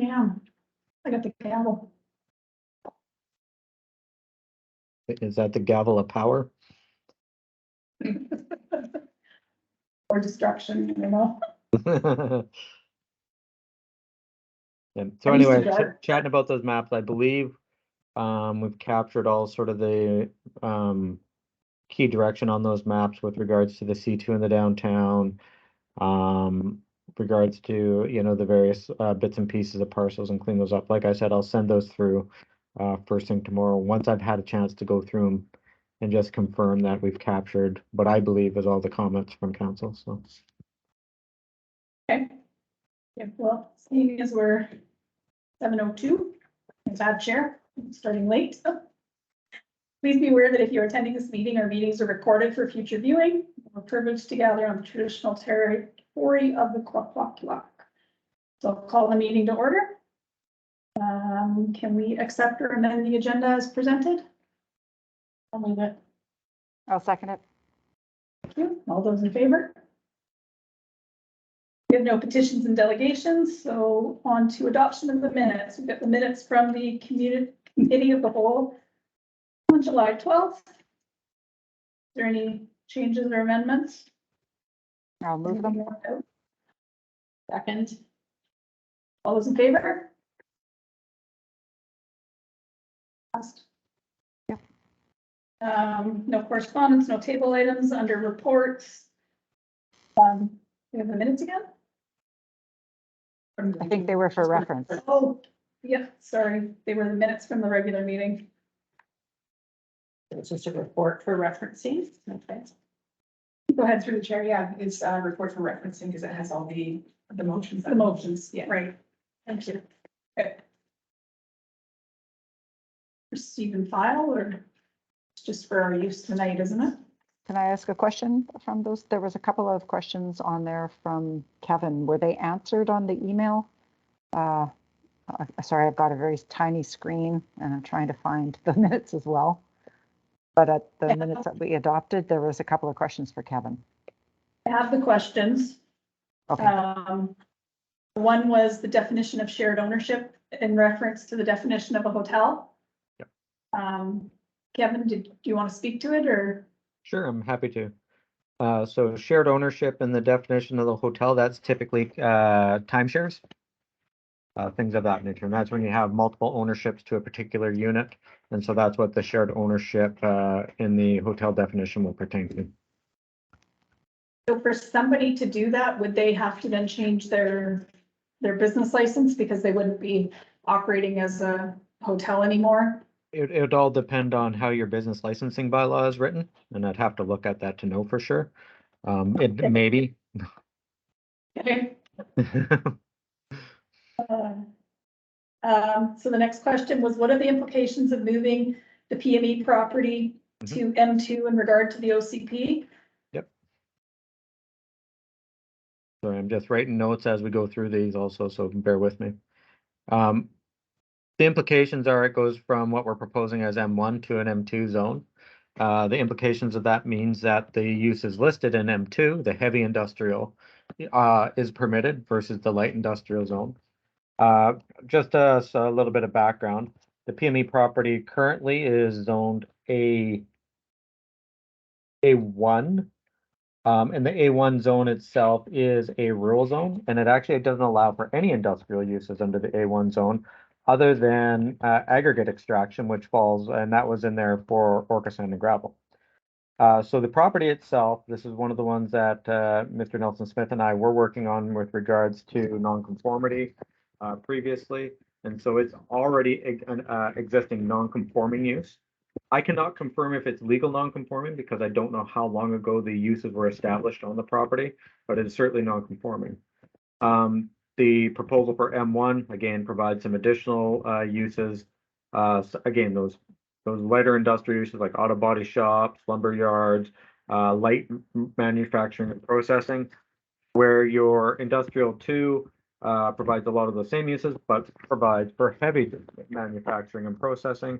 Damn, I got the gavel. Is that the gavel of power? Or destruction, you know? And so I used to anyway, drive. chatting about those maps, I believe we've captured all sort of the key direction on those maps with regards to the C2 in the downtown, regards to, you know, the various bits and pieces of parcels and clean those up. Like I said, I'll send those through first thing tomorrow, once I've had a chance to go through them and just confirm that we've captured what I believe is all the comments from council, so. Okay. Yeah, well, seeing as we're 7:02, bad chair, starting late. Please be aware that if you're attending this meeting, our meetings are recorded for future viewing. We're privileged to gather on the traditional territory of the Kwakwaka'wakw. So I'll call the meeting to order. Can we accept or amend the agenda as presented? I'll move it. I'll second it. Thank you. All those in favor? We have no petitions and delegations, so on to adoption of the minutes. We've got the minutes from the committee of the whole on July 12th. Is there any changes or amendments? I'll move them. Second. All those in favor? Passed. Yeah. No correspondence, no table items under reports. We have the minutes again? I think they were for reference. Oh, yep, sorry. They were the minutes from the regular meeting. It's just a report for referencing. Okay. Go ahead through the chair. Yeah, it's a report for referencing because it has all the motions. The motions, yeah, right. Thank you. Okay. Receive and file, or it's just for our use tonight, isn't it? Can I ask a question from those? There was a couple of questions on there from Kevin. Were they answered on the email? Sorry, I've got a very tiny screen and I'm trying to find the minutes as well. But at the minutes that we adopted, there was a couple of questions for Kevin. I have the questions. Okay. One was the definition of shared ownership in reference to the definition of a hotel. Yep. Kevin, do you want to speak to it, or? Sure, I'm happy to. So shared ownership in the definition of the hotel, that's typically timeshares, things of that nature. And that's when you have multiple ownerships to a particular unit. And so that's what the shared ownership in the hotel definition will pertain to. So for somebody to do that, would they have to then change their business license because they wouldn't be operating as a hotel anymore? It would all depend on how your business licensing bylaw is written, and I'd have to look at that to know for sure. It maybe. Okay. So the next question was, what are the implications of moving the PME property to M2 in regard to the OCP? Yep. Sorry, I'm just writing notes as we go through these also, so bear with me. The implications are it goes from what we're proposing as M1 to an M2 zone. The implications of that means that the use is listed in M2, the heavy industrial is permitted versus the light industrial zone. Just a little bit of background. The PME property currently is zoned A1, and the A1 zone itself is a rural zone, and it actually doesn't allow for any industrial uses under the A1 zone other than aggregate extraction, which falls, and that was in there for Orca sand and gravel. So the property itself, this is one of the ones that Mr. Nelson Smith and I were working on with regards to nonconformity previously, and so it's already an existing non-conforming use. I cannot confirm if it's legal non-conforming because I don't know how long ago the uses were established on the property, but it is certainly non-conforming. The proposal for M1 again provides some additional uses. So again, those lighter industrial uses like auto body shops, lumber yards, light manufacturing and processing, where your industrial 2 provides a lot of the same uses, but provides for heavy manufacturing and processing.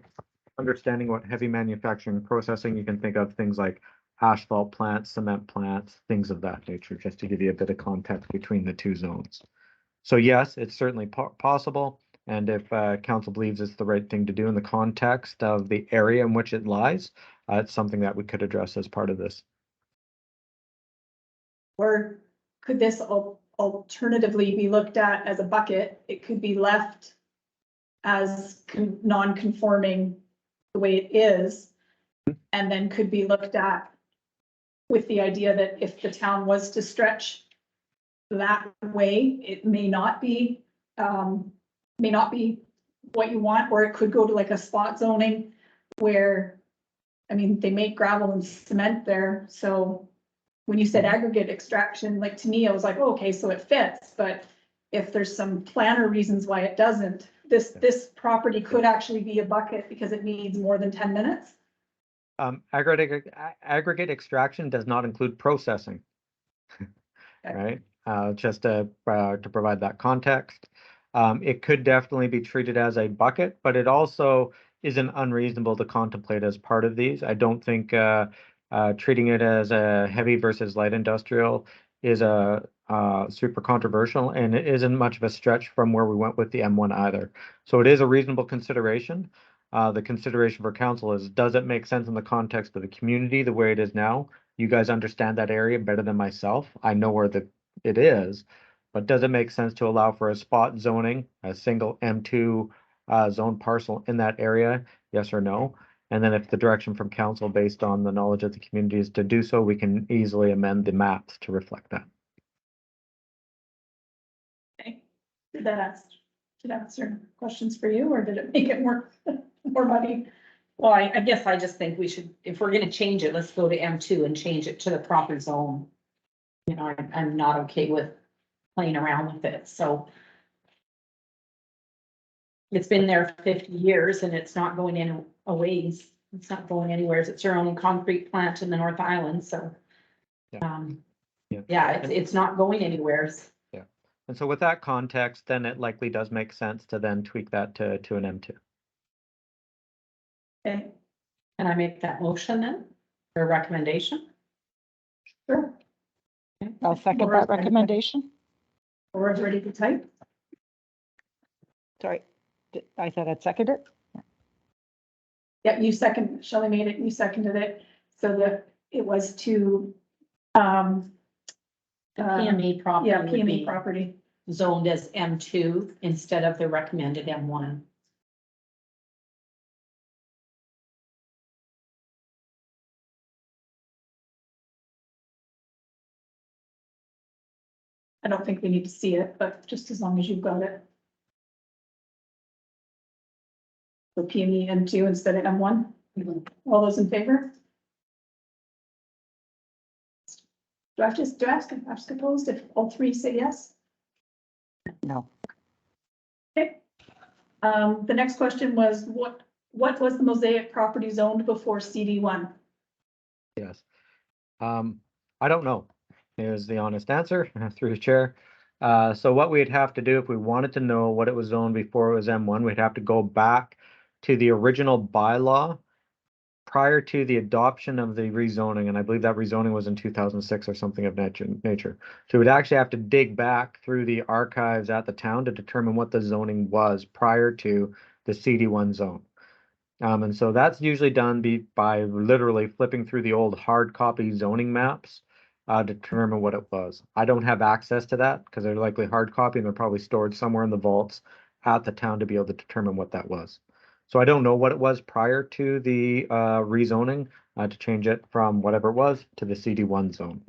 Understanding what heavy manufacturing and processing, you can think of things like asphalt plants, cement plants, things of that nature, just to give you a bit of context between the two zones. So yes, it's certainly possible. And if council believes it's the right thing to do in the context of the area in which it lies, it's something that we could address as part of this. Or could this alternatively be looked at as a bucket? It could be left as non-conforming the way it is, and then could be looked at with the idea that if the town was to stretch that way, it may not be what you want, or it could go to like a spot zoning where, I mean, they make gravel and cement there, so when you said aggregate extraction, like to me, I was like, oh, okay, so it fits, but if there's some planner reasons why it doesn't, this property could actually be a bucket because it needs more than 10 minutes. Aggregate extraction does not include processing. Okay. Right? Just to provide that context. It could definitely be treated as a bucket, but it also isn't unreasonable to contemplate as part of these. I don't think treating it as a heavy versus light industrial is a super controversial, and it isn't much of a stretch from where we went with the M1 either. So it is a reasonable consideration. The consideration for council is, does it make sense in the context of the community the way it is now? You guys understand that area better than myself. I know where it is, but does it make sense to allow for a spot zoning, a single M2 zone parcel in that area? Yes or no? And then if the direction from council based on the knowledge of the community is to do so, we can easily amend the maps to reflect that. Okay. Did that answer questions for you, or did it make it more muddy? Well, I guess I just think we should, if we're gonna change it, let's go to M2 and change it to the proper zone. You know, I'm not okay with playing around with it, so. It's been there 50 years and it's not going in a ways. It's not going anywhere. It's our own concrete plant in the North Island, so. Yeah. Yeah. Yeah, it's not going anywhere. And so with that context, then it likely does make sense to then tweak that to an M2. Okay, Can I make that motion then, or recommendation? sure. I'll second Laura's that ready. recommendation. Laura's ready to type. Sorry, I said I'd second it. Yep, Shelley made it, you seconded it, so that it was to, PME property yeah, would PME be property. zoned as M2 instead of the recommended M1. I don't think we need to see it, but just as long as you've got it. So PME M2 instead of M1. All those in favor? Do I have to ask opposed if all three say yes? No, Okay. The next question was, what was the Mosaic property zoned before CD1? Yes. I don't know, is the honest answer through the chair. So what we'd have to do if we wanted to know what it was zoned before it was M1, we'd have to go back to the original bylaw prior to the adoption of the rezoning, and I believe that rezoning was in 2006 or something of nature. So we'd actually have to dig back through the archives at the town to determine what the zoning was prior to the CD1 zone. And so that's usually done by literally flipping through the old hard copy zoning maps to determine what it was. I don't have access to that because they're likely hard copy and they're probably stored somewhere in the vaults at the town to be able to determine what that was. So I don't know what it was prior to the rezoning to change it from whatever it was to the CD1 zone.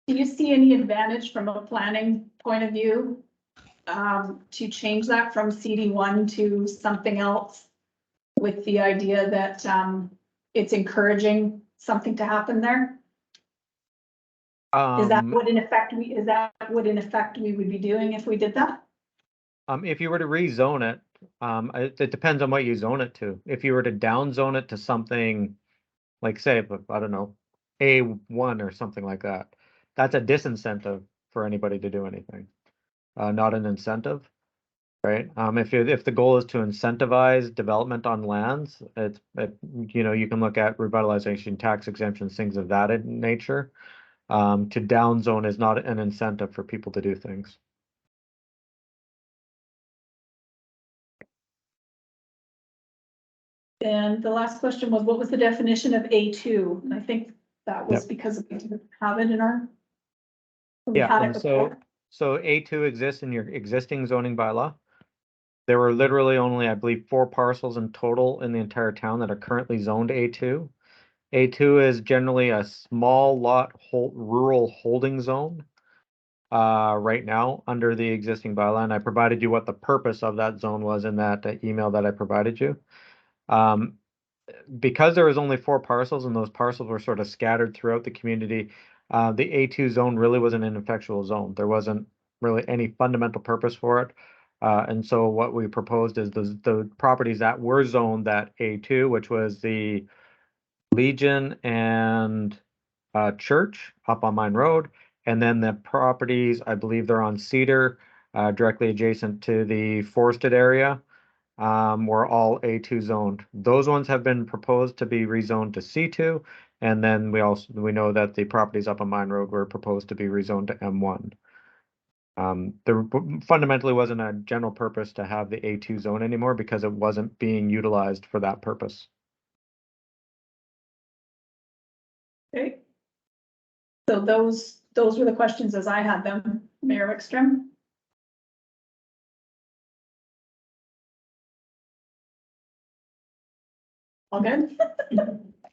Do you see any advantage from a planning point of view to change that from CD1 to something else with the idea that it's encouraging something to happen there? Is that what in effect we would be doing if we did that? If you were to rezone it, it depends on what you zone it to. If you were to downzone it to something like, say, I don't know, A1 or something like that, that's a disincentive for anybody to do anything, not an incentive, right? If the goal is to incentivize development on lands, you can look at revitalization, tax exemptions, things of that nature. to downzone is not an incentive for people to do things. And the last question was, what was the definition of A2? And I think that was because we didn't have it in our. We Yeah, had and it before. so A2 exists in your existing zoning bylaw. There were literally only, I believe, 4 parcels in total in the entire town that are currently zoned A2. A2 is generally a small lot rural holding zone right now under the existing bylaw, and I provided you what the purpose of that zone was in that email that I provided you. Because there was only 4 parcels and those parcels were sort of scattered throughout the community, the A2 zone really was an ineffectual zone. There wasn't really any fundamental purpose for it. And so what we proposed is the properties that were zoned that A2, which was the Legion and Church up on Mine Road, and then the properties, I believe they're on Cedar, directly adjacent to the forested area, were all A2 zoned. Those ones have been proposed to be rezoned to C2, and then we know that the properties up on Mine Road were proposed to be rezoned to M1. There fundamentally wasn't a general purpose to have the A2 zone anymore because it wasn't being utilized for that purpose. Okay. So those were the questions as I had them, Mayor Wickstrom. All good?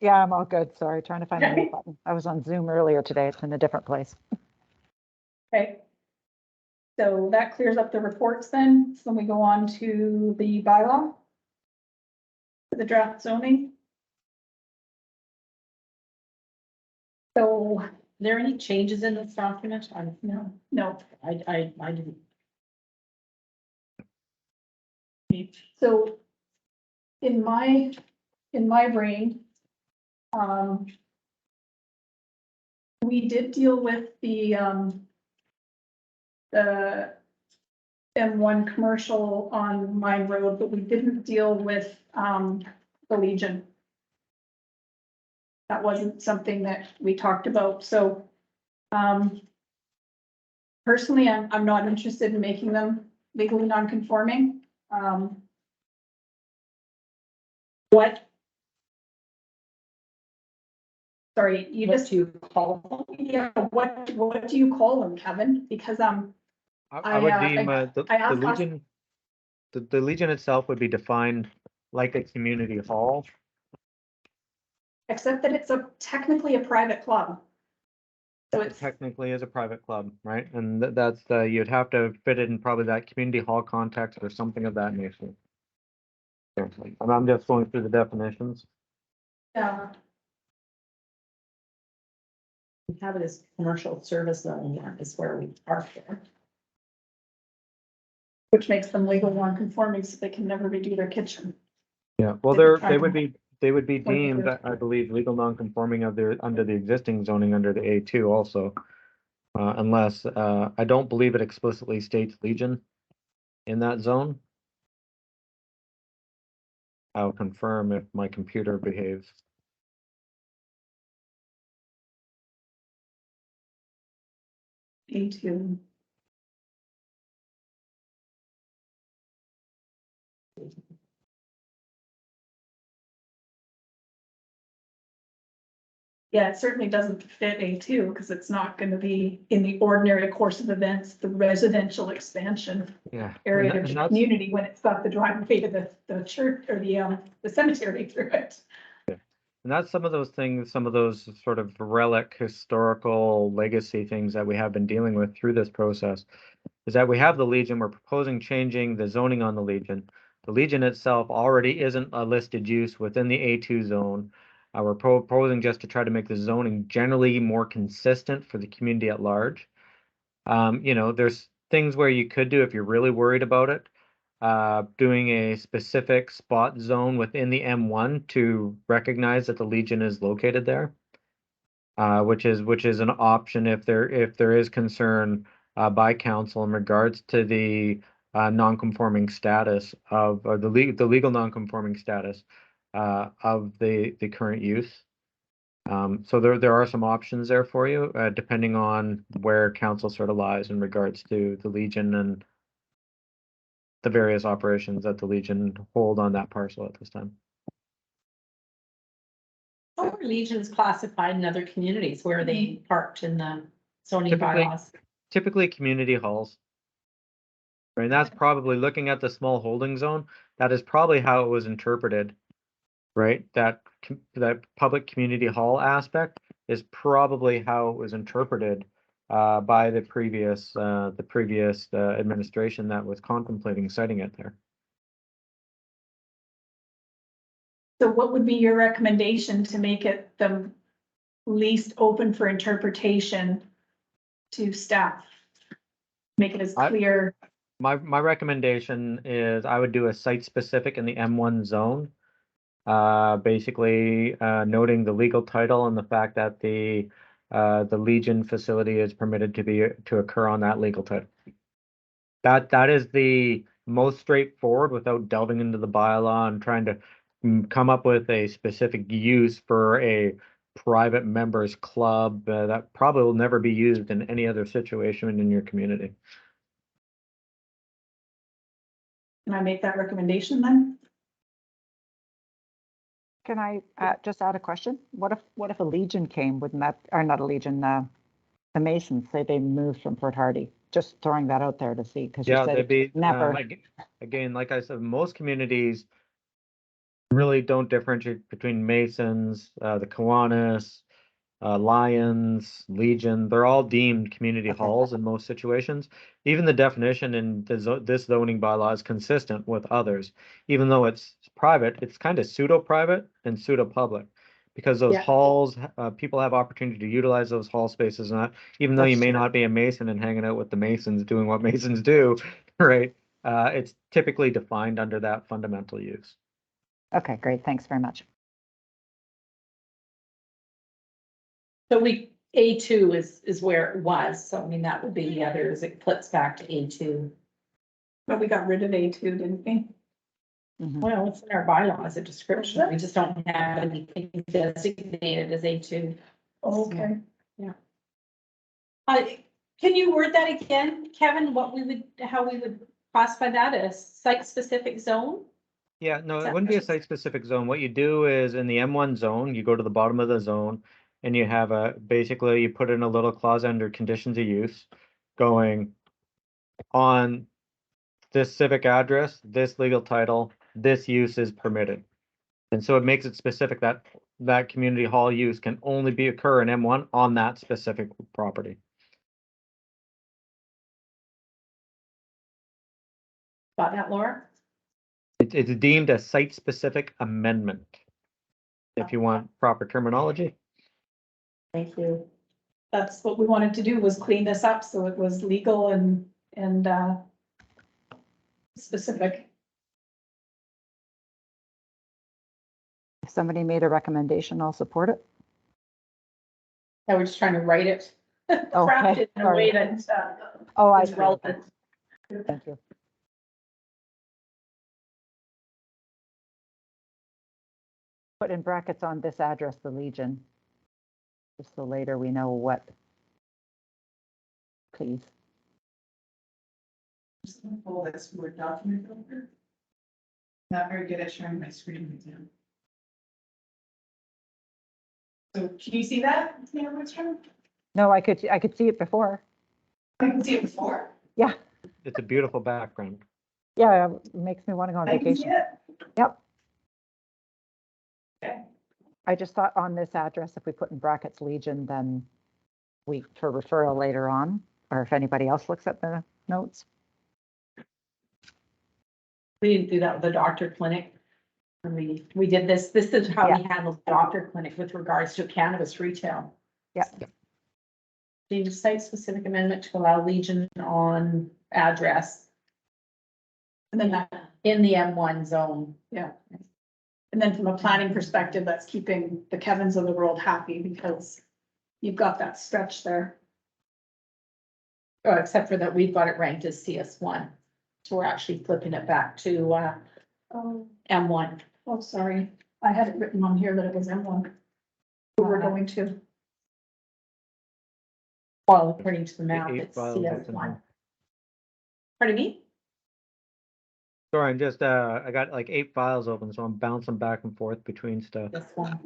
Yeah, I'm all good. Sorry, trying to find the Okay. mute button. I was on Zoom earlier today. It's in a different place. Okay. So that clears up the reports then. So we go on to the bylaw. The draft zoning. So, Are there any changes in this document? no, I didn't. so in my brain, we did deal with the M1 commercial on Mine Road, but we didn't deal with, the Legion. That wasn't something that we talked about, so, personally, I'm not interested in making them legally non-conforming. What, Sorry, you what just, do you call them? yeah, what do you call them, Kevin? Because, I would deem the I asked last- Legion, the Legion itself would be defined like a community hall. except that it's technically a private club. So It it's, technically is a private club, right? And that's you'd have to fit it in probably that community hall context or something of that nature. Yeah, and I'm just going through the definitions. We have it as commercial service zone, yeah, is where we park there. which makes them legal non-conforming, so they can never redo their kitchen. Yeah, well, Different they would be Point of deemed, view. I believe, legal non-conforming under the existing zoning under the A2 also. Unless, I don't believe it explicitly states Legion in that zone. I'll confirm if my computer behaves. A2. Yeah, it certainly doesn't fit A2 because it's not going to be in the ordinary course of events, the residential expansion Yeah. area and of the that's- community when it's got the driveway to the church or the cemetery through it. And that's some of those things, some of those sort of relic historical legacy things that we have been dealing with through this process. Is that we have the Legion, we're proposing changing the zoning on the Legion. The Legion itself already isn't a listed use within the A2 zone. We're proposing just to try to make the zoning generally more consistent for the community at large. You know, there's things where you could do if you're really worried about it. Doing a specific spot zone within the M1 to recognize that the Legion is located there. Which is an option if there is concern by council in regards to the non-conforming status of or the legal non-conforming status of the current use. So there are some options there for you, depending on where council sort of lies in regards to the Legion and the various operations that the Legion hold on that parcel at this time. How are Legions classified in other communities? Where are they parked in the zoning Typically- bylaws? Typically community halls. Right, and that's probably looking at the small holding zone, that is probably how it was interpreted. Right, that public community hall aspect is probably how it was interpreted by the previous administration that was contemplating citing it there. So what would be your recommendation to make it the least open for interpretation to staff? Make it as clear. My recommendation is I would do a site specific in the M1 zone. Basically, noting the legal title and the fact that the Legion facility is permitted to occur on that legal title. That is the most straightforward without delving into the bylaw and trying to come up with a specific use for a private members club that probably will never be used in any other situation in your community. Can I make that recommendation then? Can I just add a question? What if a Legion came, wouldn't that, or not a Legion, the Masons, say they moved from Port Hardy? Just throwing that out there to see, because you Yeah, said they'd be, never. again, like I said, most communities really don't differentiate between Masons, the Kiwanis, Lions, Legion, they're all deemed community Okay. halls in most situations. Even the definition in this zoning bylaw is consistent with others. Even though it's private, it's kind of pseudo-private and pseudo-public. Because those Yeah. halls, people have opportunity to utilize those hall spaces, not even though you That's may true. not be a Mason and hanging out with the Masons doing what Masons do, right? It's typically defined under that fundamental use. Okay, great. Thanks very much. So A2 is where it was, so I mean, that would be the others, it flips back to A2. But we got rid of A2, didn't we? Mhm. Well, it's in our bylaws, a description, we just don't have anything designated as A2. Okay. Can you word that again, Kevin, how we would classify that as site-specific zone? Yeah, no, Is it that wouldn't be a what you- site-specific zone. What you do is in the M1 zone, you go to the bottom of the zone and you have basically you put in a little clause under conditions of use going on this civic address, this legal title, this use is permitted. And so it makes it specific that that community hall use can only occur in M1 on that specific property. Got that, Laura? It's deemed a site-specific amendment, if you want proper terminology. Thank you. That's what we wanted to do, was clean this up so it was legal and specific. If somebody made a recommendation, I'll support it. I was just trying to write it, craft Okay, it in a way sorry. that Oh, I is see. relevant. Thank you. Put in brackets on this address, the Legion. Just so later we know what. Please. Just gonna pull this Word document over. Not very good at sharing my screen with you. So can you see that, Mayor Woodstrom? No, I could see it before. I can see it before. Yeah, It's a beautiful background. yeah, it makes me want to go on I can see vacation. it. Yep. Okay. I just thought on this address, if we put in brackets Legion, then for referral later on, or if anybody else looks at the notes. We didn't do that with the doctor clinic. I mean, we did this is how we handled the doctor clinic with regards to cannabis retail. Yeah. The site-specific amendment to allow Legion on address And then that, in the M1 zone. and then from a planning perspective, that's keeping the Kevins of the world happy because you've got that stretch there. Except for that we've got it ranked as CS1. So we're actually flipping it back to Oh, M1. oh, sorry. I had it written on here that it was M1. We're going to, Well, according to the map, eight it's files CS open one. here. Pardon me? Sorry, I'm just, I got like 8 files open, so I'm bouncing back and forth between stuff. This one.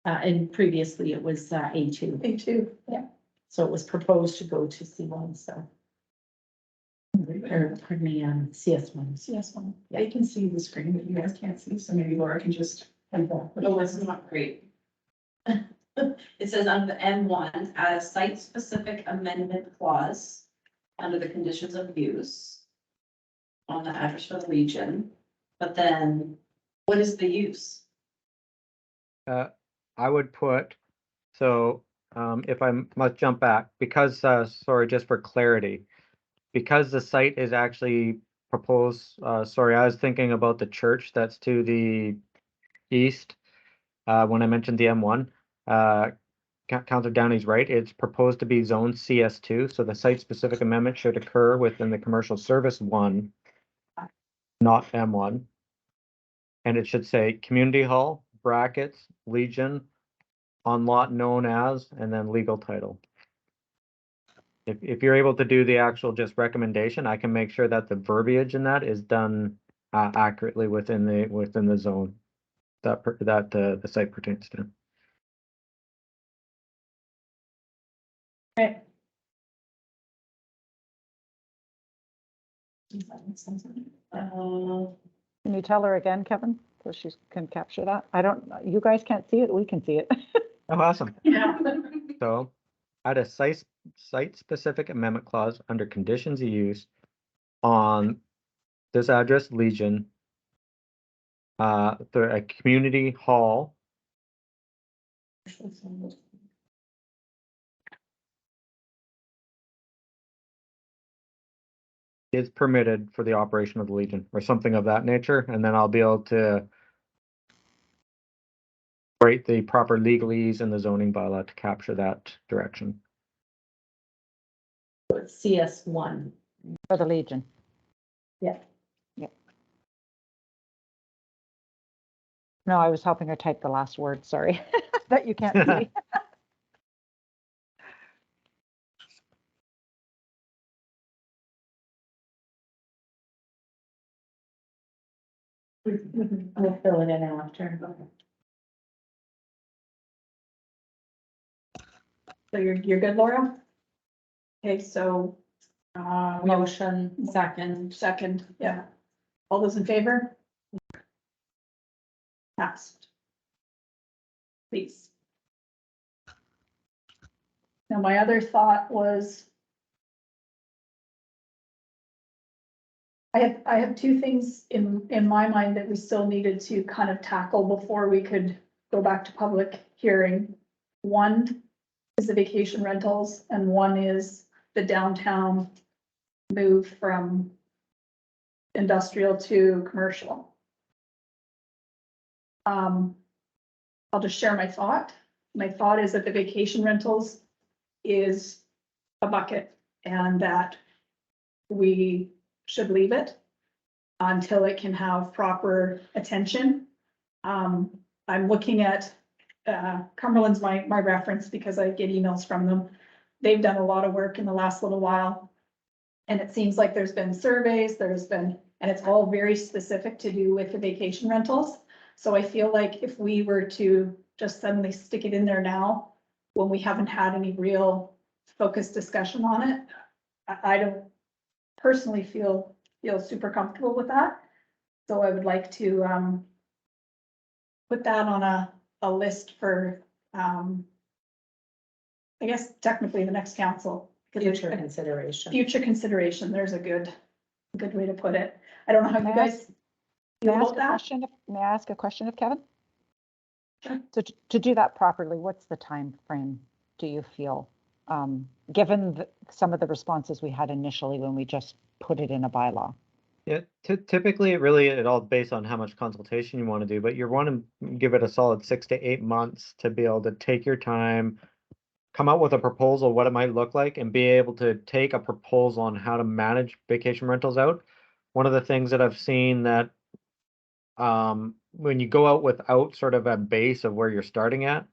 And previously it was, A2, A2, yeah. so it was proposed to go to C1, so. Or, pardon me, CS1. CS1. They can see the screen, but you guys can't see, so maybe Laura can just. Oh, this is not great. It says on the M1, add a site-specific amendment clause under the conditions of use on the address for the Legion, but then what is the use? I would put, so, if I must jump back, because, sorry, just for clarity, because the site is actually proposed, sorry, I was thinking about the church that's to the east. When I mentioned the M1, Councilor Downey's right, it's proposed to be zone CS2, so the site-specific amendment should occur within the commercial service 1, not M1. And it should say community hall, brackets, Legion, on lot known as, and then legal title. If you're able to do the actual just recommendation, I can make sure that the verbiage in that is done accurately within the zone that the site pertains to. Okay, Can you tell her again, Kevin, so she can capture that? I don't, you guys can't see it, we can see it. Oh, awesome. yeah, So add a site-specific amendment clause under conditions of use on this address, Legion, a community hall is permitted for the operation of the Legion or something of that nature, and then I'll be able to write the proper legalese in the zoning bylaw to capture that direction. CS1. For the Legion. Yeah. Yep. No, I was helping her type the last word, sorry, that you can't see. I'll fill it in after. so you're good, Laura? Okay, so, Motion, second. second, yeah. All those in favor? Passed. Please. Now, my other thought was I have two things in my mind that we still needed to kind of tackle before we could go back to public hearing. One is the vacation rentals and one is the downtown move from industrial to commercial. I'll just share my thought. My thought is that the vacation rentals is a bucket and that we should leave it until it can have proper attention. I'm looking at, Cumberland's my reference because I get emails from them. They've done a lot of work in the last little while. And it seems like there's been surveys, and it's all very specific to do with the vacation rentals. So I feel like if we were to just suddenly stick it in there now, when we haven't had any real focused discussion on it, I don't personally feel super comfortable with that. So I would like to put that on a list for I guess technically the next council. Future consideration. Future consideration, there's a good way to put it. I don't know how you guys May feel I ask about a that. question? May I ask a question of Kevin? Sure. So to do that properly, what's the time frame? Do you feel, given some of the responses we had initially when we just put it in a bylaw? Yeah, typically it all based on how much consultation you want to do, but you want to give it a solid 6 to 8 months to be able to take your time, come out with a proposal, what it might look like, and be able to take a proposal on how to manage vacation rentals out. One of the things that I've seen that when you go out without sort of a base of where you're starting at,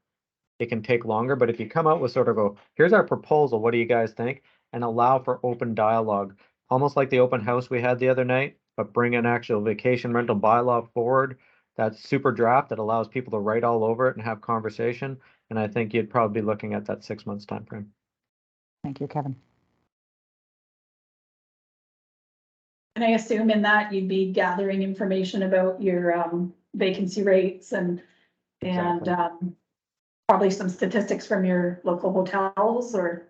it can take longer, but if you come out with sort of a, here's our proposal, what do you guys think? And allow for open dialogue, almost like the open house we had the other night, but bring an actual vacation rental bylaw forward. That's super draft that allows people to write all over it and have conversation. And I think you'd probably be looking at that 6 months time frame. Thank you, Kevin. And I assume in that you'd be gathering information about your vacancy rates and Exactly. probably some statistics from your local hotels or.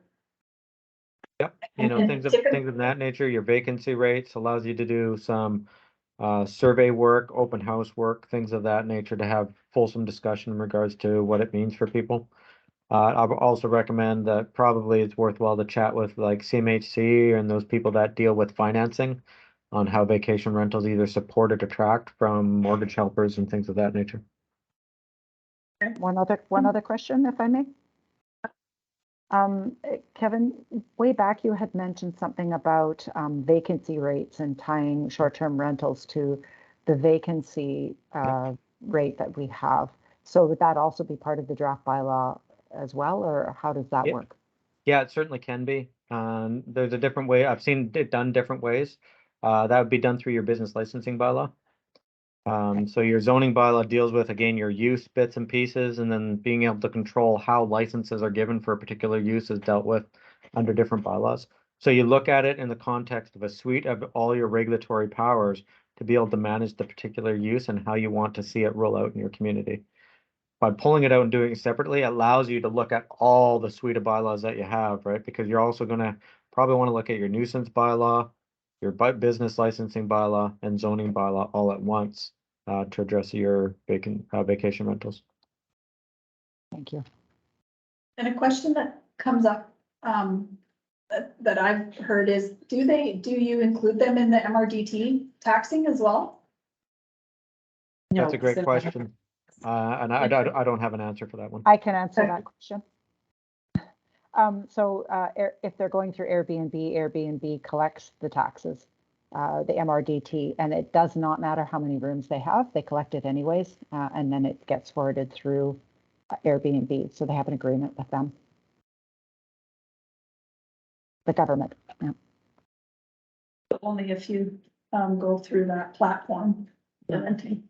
Yep, you know, And things typically- of that nature, your vacancy rates allows you to do some survey work, open house work, things of that nature to have fulsome discussion in regards to what it means for people. I would also recommend that probably it's worthwhile to chat with like CMHC and those people that deal with financing on how vacation rentals either support or detract from mortgage helpers and things of that nature. One other question, if I may. Kevin, way back you had mentioned something about vacancy rates and tying short-term rentals to the vacancy rate that we have. So would that also be part of the draft bylaw as well, or how does that Yeah. work? Yeah, it certainly can be. There's a different way. I've seen it done different ways. That would be done through your business licensing bylaw. So your zoning bylaw deals with, again, your use bits and pieces, and then being able to control how licenses are given for a particular use is dealt with under different bylaws. So you look at it in the context of a suite of all your regulatory powers to be able to manage the particular use and how you want to see it roll out in your community. By pulling it out and doing it separately, it allows you to look at all the suite of bylaws that you have, right? Because you're also gonna probably want to look at your nuisance bylaw, your business licensing bylaw, and zoning bylaw all at once to address your vacation rentals. Thank you. And a question that comes up that I've heard is, do you include them in the MRDT taxing as well? That's a No, great so- question. And I don't have an answer for that one. I can answer Okay. that question. If they're going through Airbnb collects the taxes, the MRDT, and it does not matter how many rooms they have, they collect it anyways, and then it gets forwarded through Airbnb, so they have an agreement with them. The government, yeah. Only if you go through that platform. for renting.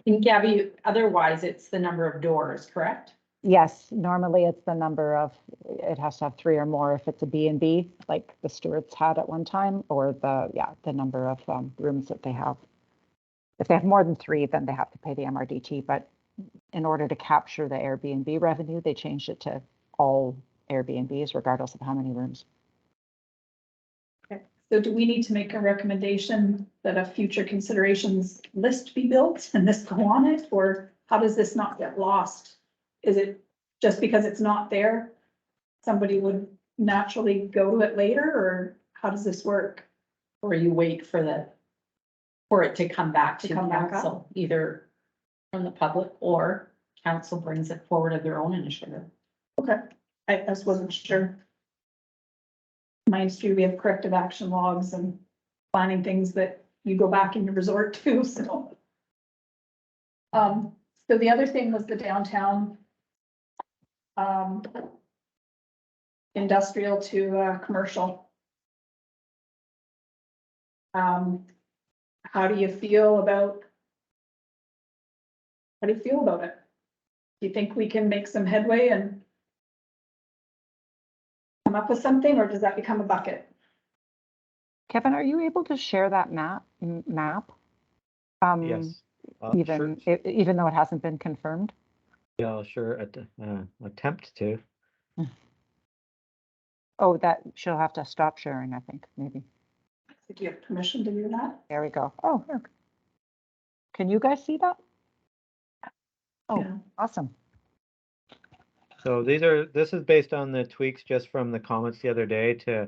And Gabby, otherwise it's the number of doors, correct? Yes, normally it's the number of, it has to have 3 or more if it's a B&B, like the Stewarts had at one time, or the number of rooms that they have. If they have more than 3, then they have to pay the MRDT, but in order to capture the Airbnb revenue, they changed it to all Airbnbs, regardless of how many rooms. So do we need to make a recommendation that a future considerations list be built and this go on it, or how does this not get lost? Is it just because it's not there, somebody would naturally go to it later, or how does this work? Or you wait for it to come back To to come back up? council, either from the public or council brings it forward of their own initiative. Okay, I just wasn't sure. In my industry, we have corrective action logs and planning things that you go back and you resort to, so. So the other thing was the downtown. Industrial to commercial. How do you feel about? How do you feel about it? Do you think we can make some headway and come up with something, or does that become a bucket? Kevin, are you able to share that map? Yes. Even Sure. even though it hasn't been confirmed? Yeah, sure. Attempt to. Oh, that she'll have to stop sharing, I think, maybe. Do you have permission to do that? There we go. Oh, look. Can you guys see that? Oh, Yeah. awesome. So this is based on the tweaks just from the comments the other day to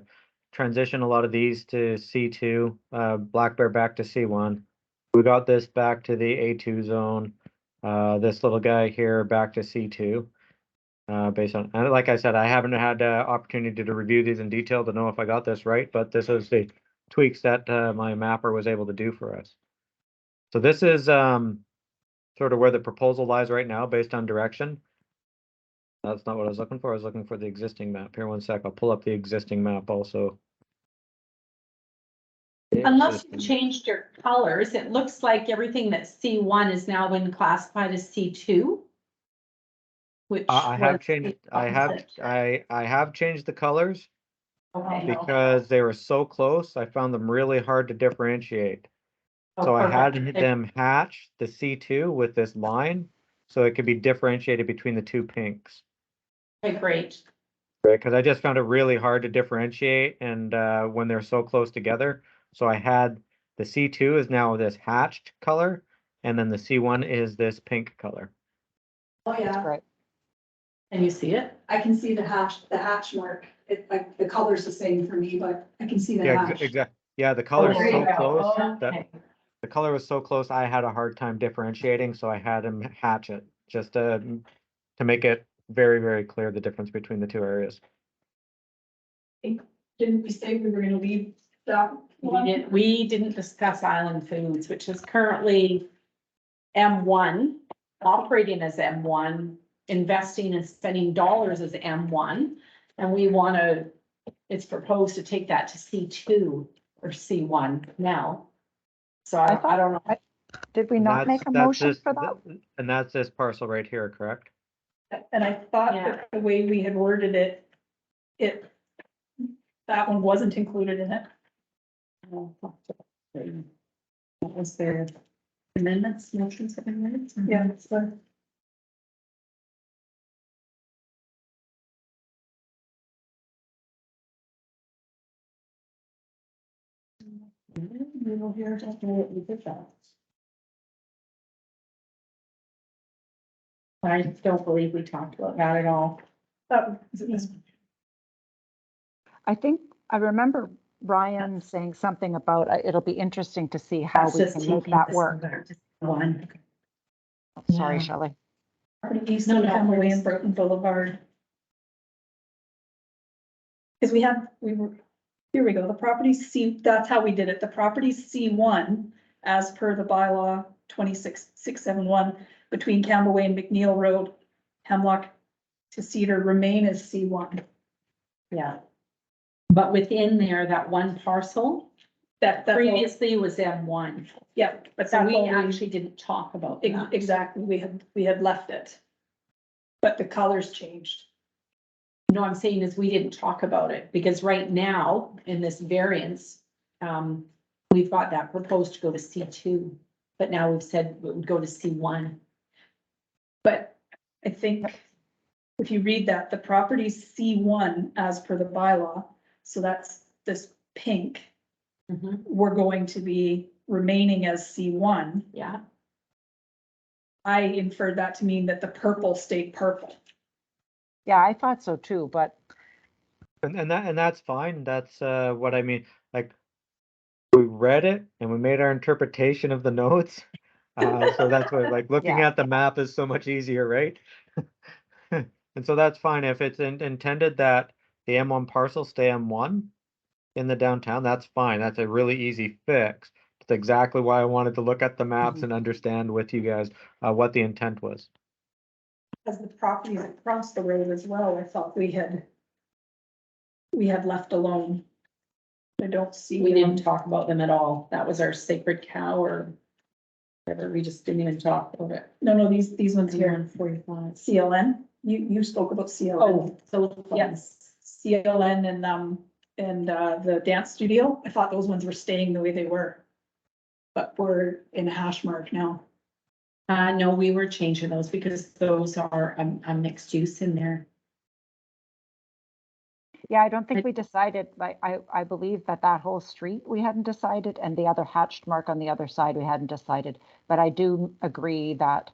transition a lot of these to C2, Black Bear back to C1. We got this back to the A2 zone. This little guy here back to C2. Based on, and like I said, I haven't had opportunity to review these in detail to know if I got this right, but this is the tweaks that my mapper was able to do for us. So this is sort of where the proposal lies right now based on direction. That's not what I was looking for. I was looking for the existing map. Here, one sec. I'll pull up the existing map also. Unless you Existing- changed your colors, it looks like everything that's C1 is now been classified as C2. Which I have was changed, the I have, opposite. I have changed the colors Okay. because they were so close. I found them really hard to differentiate. So I had perfect. them hatch the C2 with this line, so it could be differentiated between the two pinks. Okay, great. Right, because I just found it really hard to differentiate and when they're so close together. So I had the C2 is now this hatched color, and then the C1 is this pink color. Oh, yeah, Right. Can you see it? I can see the hatch mark. It, like, the color's the same for me, but I can see the Yeah, hatch. exactly. Yeah, the color is there so you go. close that Okay. the color was so close, I had a hard time differentiating, so I had him hatch it just to make it very, very clear the difference between the two areas. Didn't we say we were gonna leave that one? We didn't discuss Island Foods, which is currently M1, operating as M1, investing and spending dollars as M1. And we wanna, it's proposed to take that to C2 or C1 now. So I thought- don't know. Did we And not make a that's motion this- for that? And that's this parcel right here, correct? And I thought Yeah. that the way we had worded it, that one wasn't included in it. That was their amendments, motions, amendments. Yeah, so. We will hear just what we did that. I don't believe we talked about that at all. Is it this one? I think, I remember Ryan saying something about, it'll be interesting to see how That's we just can make taking that this work. one back to One. Sorry, Yeah. Shelley. Property east No, of no, Hemway and please. Broughton Boulevard. Cause here we go, the property C, that's how we did it, the property C1, as per the bylaw 26671, between Campbellway and McNeil Road, Hemlock to Cedar remain as C1. Yeah. But within there, that one parcel That's all- previously was M1. yeah, but So that's we all actually didn't talk about that. exactly, we had left it. But the colors changed. No, I'm saying is we didn't talk about it because right now in this variance, we've got that proposed to go to C2. But now we've said it would go to C1. But I think if you read that, the property's C1 as per the bylaw, so that's this pink, we're going to be remaining as C1. Yeah, I inferred that to mean that the purple stayed purple. Yeah, I thought so too, but And that's fine. That's what I mean. Like we read it and we made our interpretation of the notes. So that's what like looking Yeah. at the map is so much easier, right? And so that's fine if it's intended that the M1 parcel stay M1 in the downtown, that's fine. That's a really easy fix. That's exactly why I wanted to look at the maps and understand with you guys what the intent was. As the properties across the road as well, I thought we had left alone. I don't see. we didn't talk about them at all. That was our sacred cow or whatever. We just didn't even talk about it. No, these ones here, 145. CLN, you spoke about CLN. Oh, so Yes, CLN and the dance studio, I thought those ones were staying the way they were. But we're in hash mark now. No, we were changing those because those are a mixed use in there. yeah, I don't think we decided, like, I believe that whole street we hadn't decided and the other hatched mark on the other side we hadn't decided. But I do agree that,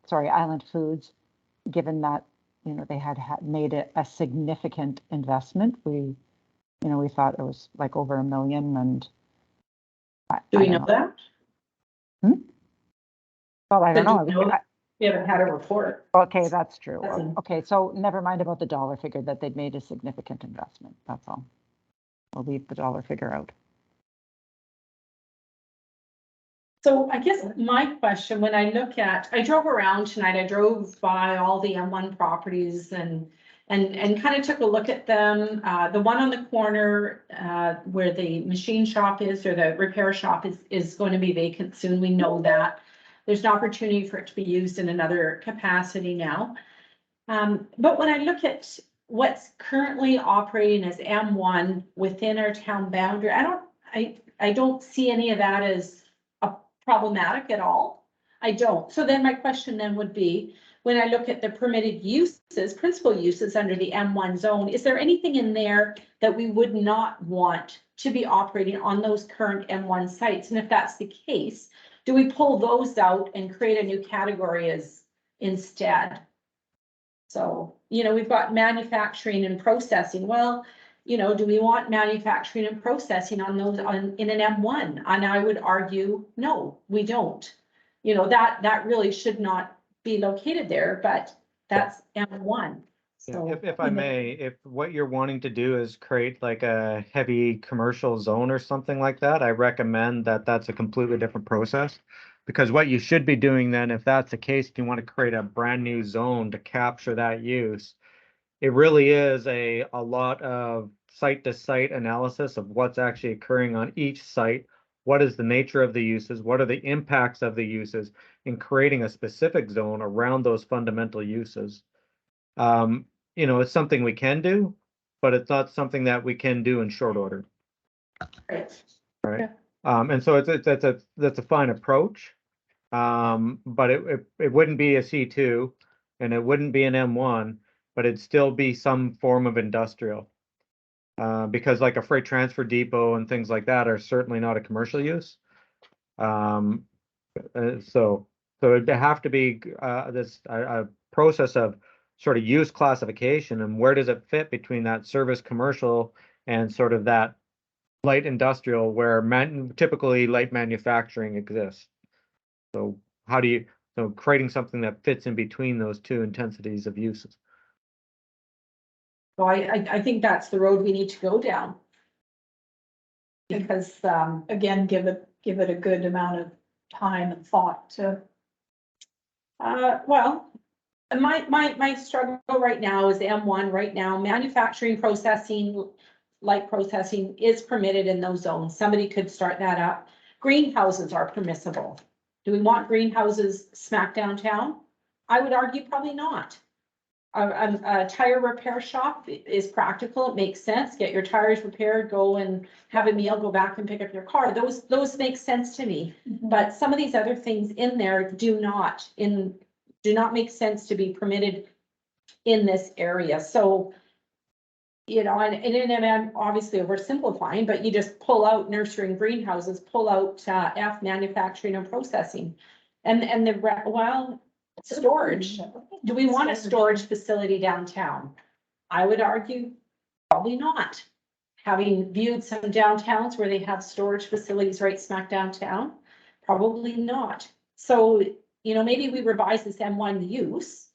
sorry, Island Foods, given that, you know, they had made a significant investment, we thought it was like over $1 million and. Do I we don't know that? Well, I don't Did you know. know? We haven't had a report. Okay, that's true. That's an- Okay, so never mind about the dollar figure that they'd made a significant investment. That's all. We'll leave the dollar figure out. So I guess my question, when I look at, I drove around tonight, I drove by all the M1 properties and kind of took a look at them. The one on the corner, where the machine shop is, or the repair shop is going to be vacant soon. We know that. There's an opportunity for it to be used in another capacity now. But when I look at what's currently operating as M1 within our town boundary, I don't see any of that as problematic at all. I don't. So then my question then would be, when I look at the permitted uses, principal uses under the M1 zone, is there anything in there that we would not want to be operating on those current M1 sites? And if that's the case, do we pull those out and create a new category as instead? So, we've got manufacturing and processing. Well, do we want manufacturing and processing on those in an M1? And I would argue, no, we don't. That really should not be located there, but that's M1. Yeah, So, if I may, if what you're wanting to do is create like a heavy commercial zone or something like that, I recommend that that's a completely different process. Because what you should be doing then, if that's the case, if you want to create a brand new zone to capture that use, it really is a lot of site to site analysis of what's actually occurring on each site. What is the nature of the uses? What are the impacts of the uses in creating a specific zone around those fundamental uses? It's something we can do, but it's not something that we can do in short order. Right. And so that's a fine approach. But it wouldn't be a C2 and it wouldn't be an M1, but it'd still be some form of industrial. Because like a freight transfer depot and things like that are certainly not a commercial use. So it'd have to be this a process of sort of use classification and where does it fit between that service commercial and sort of that light industrial where typically light manufacturing exists. So creating something that fits in between those two intensities of uses. so I think that's the road we need to go down. Because, Again, give it a good amount of time and thought to. well, my struggle right now is M1 right now, manufacturing, processing, light processing is permitted in those zones. Somebody could start that up. Greenhouses are permissible. Do we want greenhouses smack downtown? I would argue probably not. A tire repair shop is practical. It makes sense. Get your tires repaired, go and have a meal, go back and pick up your car. Those make sense to me. But some of these other things in there do not make sense to be permitted in this area. So, and I'm obviously oversimplifying, but you just pull out nursery and greenhouses, pull out F manufacturing and processing. Storage. Do we want a storage facility downtown? I would argue probably not. Having viewed some downtowns where they have storage facilities right smack downtown, probably not. So, maybe we revise this M1 use.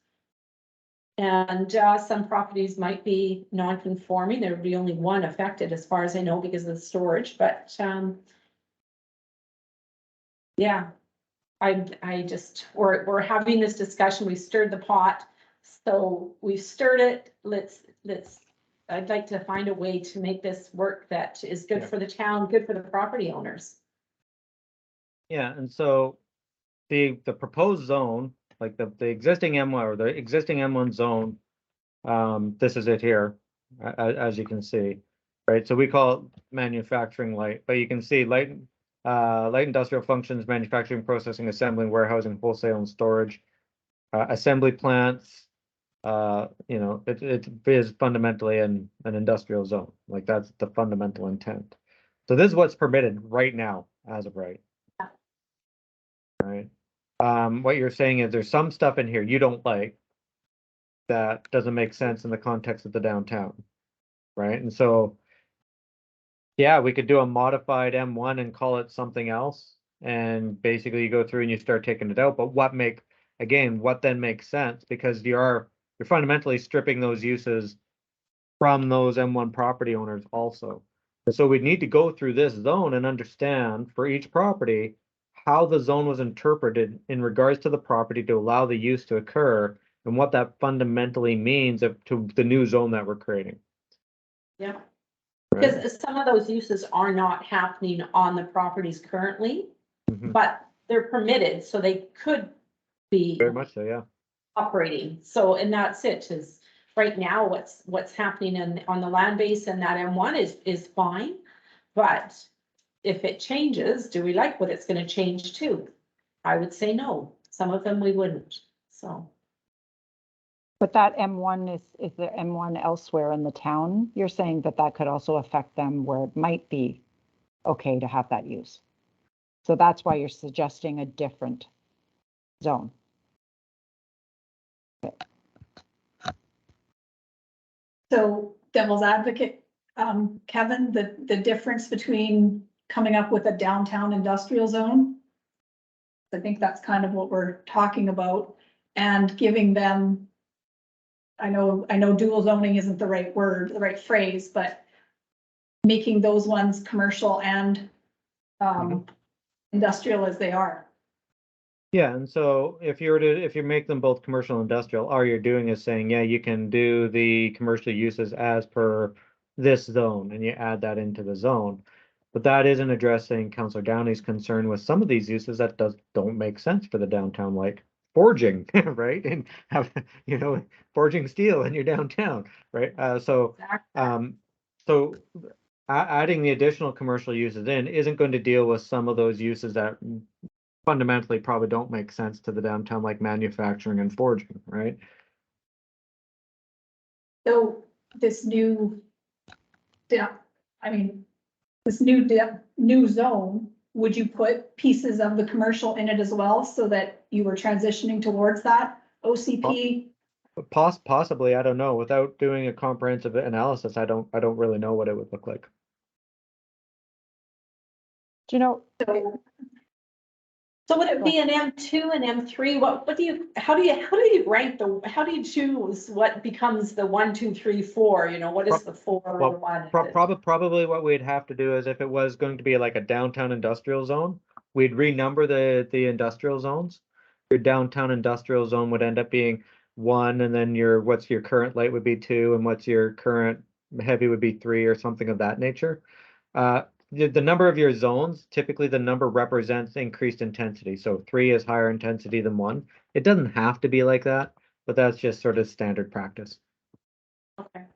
And some properties might be non-conforming. There would be only one affected as far as I know because of the storage, but yeah. I just, we're having this discussion, we stirred the pot, so we've stirred it, I'd like to find a way to make this work that is good for the town, good for the property owners. Yeah, and so the proposed zone, like the existing M1 or the existing M1 zone, this is it here, as you can see, right? So we call it manufacturing light, but you can see light industrial functions, manufacturing, processing, assembling, warehousing, wholesale, and storage. Assembly plants, it is fundamentally an industrial zone. Like that's the fundamental intent. So this is what's permitted right now, as of right. Right. What you're saying is there's some stuff in here you don't like that doesn't make sense in the context of the downtown. Right. And so yeah, we could do a modified M1 and call it something else. And basically you go through and you start taking it out. But what then makes sense? Because you're fundamentally stripping those uses from those M1 property owners also. And so we need to go through this zone and understand for each property, how the zone was interpreted in regards to the property to allow the use to occur and what that fundamentally means to the new zone that we're creating. Yeah. Right? Because some of those uses are not happening on the properties currently, Mhm. but they're permitted, so they could be Very much so, yeah. operating. So, and that's it, is right now, what's happening on the land base and that M1 is fine. But if it changes, do we like what it's gonna change to? I would say no. Some of them we wouldn't, so. But that M1 is there M1 elsewhere in the town? You're saying that that could also affect them where it might be okay to have that use. So that's why you're suggesting a different zone. So devil's advocate, Kevin, the difference between coming up with a downtown industrial zone. I think that's kind of what we're talking about, and giving them. I know dual zoning isn't the right word, the right phrase, but making those ones commercial and industrial as they are. Yeah, and so if you make them both commercial and industrial, all you're doing is saying, yeah, you can do the commercial uses as per this zone, and you add that into the zone. But that isn't addressing Councillor Downey's concern with some of these uses that don't make sense for the downtown, like forging, right? And have, forging steel in your downtown, right? So adding the additional commercial uses in isn't going to deal with some of those uses that fundamentally probably don't make sense to the downtown, like manufacturing and forging, right? So this new, this new zone, would you put pieces of the commercial in it as well so that you were transitioning towards that OCP? Possibly, I don't know. Without doing a comprehensive analysis, I don't really know what it would look like. Do you know, So would it be an M2 and M3? How do you rank how do you choose what becomes the 1, 2, 3, 4? What is the 4 or Well, the 1? Probably what we'd have to do is if it was going to be like a downtown industrial zone, we'd renumber the industrial zones. Your downtown industrial zone would end up being 1, and then what's your current light would be 2, and what's your current heavy would be 3, or something of that nature. The number of your zones, typically the number represents increased intensity. So 3 is higher intensity than 1. It doesn't have to be like that, but that's just sort of standard practice. Okay.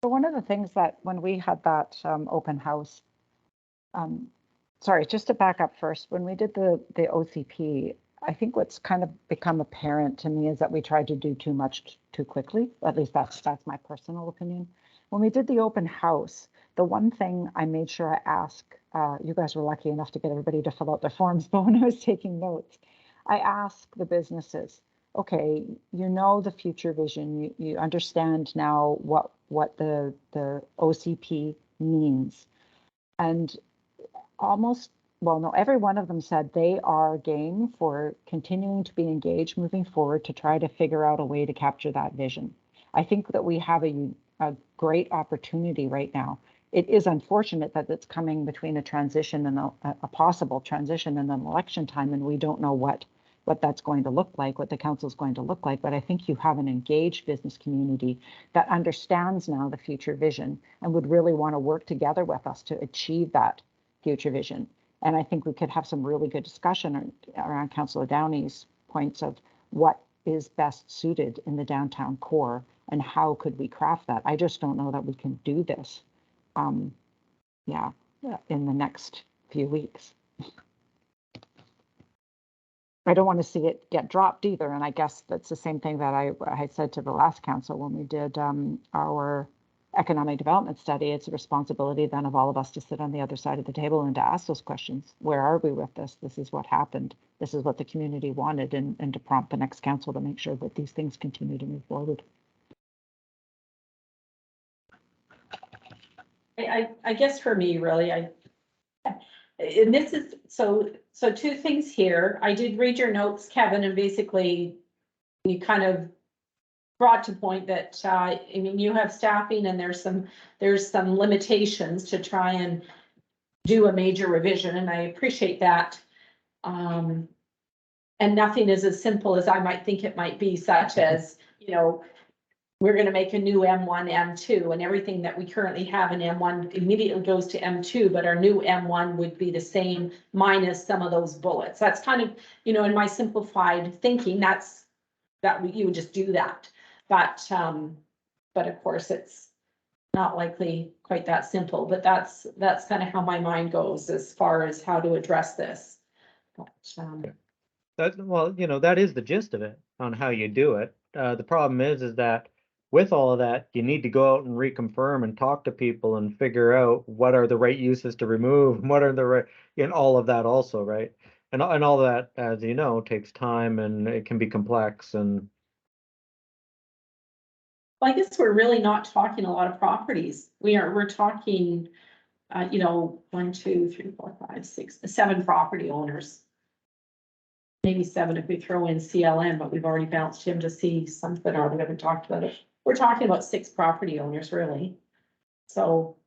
so one of the things that when we had that open house, sorry, just to back up first, when we did the OCP, I think what's kind of become apparent to me is that we tried to do too much too quickly. At least that's my personal opinion. When we did the open house, the one thing I made sure I asked, you guys were lucky enough to get everybody to fill out their forms, but when I was taking notes, I asked the businesses, okay, the future vision, you understand now what the OCP means. And every one of them said they are game for continuing to be engaged moving forward to try to figure out a way to capture that vision. I think that we have a great opportunity right now. It is unfortunate that it's coming between a transition and a possible transition and an election time, and we don't know what that's going to look like, what the council is going to look like. But I think you have an engaged business community that understands now the future vision and would really want to work together with us to achieve that future vision. And I think we could have some really good discussion around Councillor Downey's points of what is best suited in the downtown core and how could we craft that. I just don't know that we can do this in the next few weeks. I don't want to see it get dropped either. And I guess that's the same thing that I said to the last council when we did our economic development study. It's a responsibility then of all of us to sit on the other side of the table and to ask those questions. Where are we with this? This is what happened. This is what the community wanted, and to prompt the next council to make sure that these things continue to move forward. I guess for me, really, and this is, so 2 things here. I did read your notes, Kevin, and basically you kind of brought to point that, you have staffing and there's some limitations to try and do a major revision, and I appreciate that. And nothing is as simple as I might think it might be, such as, we're gonna make a new M1, M2, and everything that we currently have in M1 immediately goes to M2, but our new M1 would be the same minus some of those bullets. That's kind of, in my simplified thinking, you would just do that. But of course, it's not likely quite that simple, but that's kind of how my mind goes as far as how to address this. But, that is the gist of it on how you do it. The problem is that with all of that, you need to go out and reconfirm and talk to people and figure out what are the right uses to remove, what are the right, all of that also, right? And all that, as you know, takes time and it can be complex and. Well, I guess we're really not talking a lot of properties. We're talking, 1, 2, 3, 4, 5, 6, 7 property owners. Maybe 7 if we throw in CLN, but we've already bounced him to see something, or we haven't talked about it. We're talking about 6 property owners, really. So.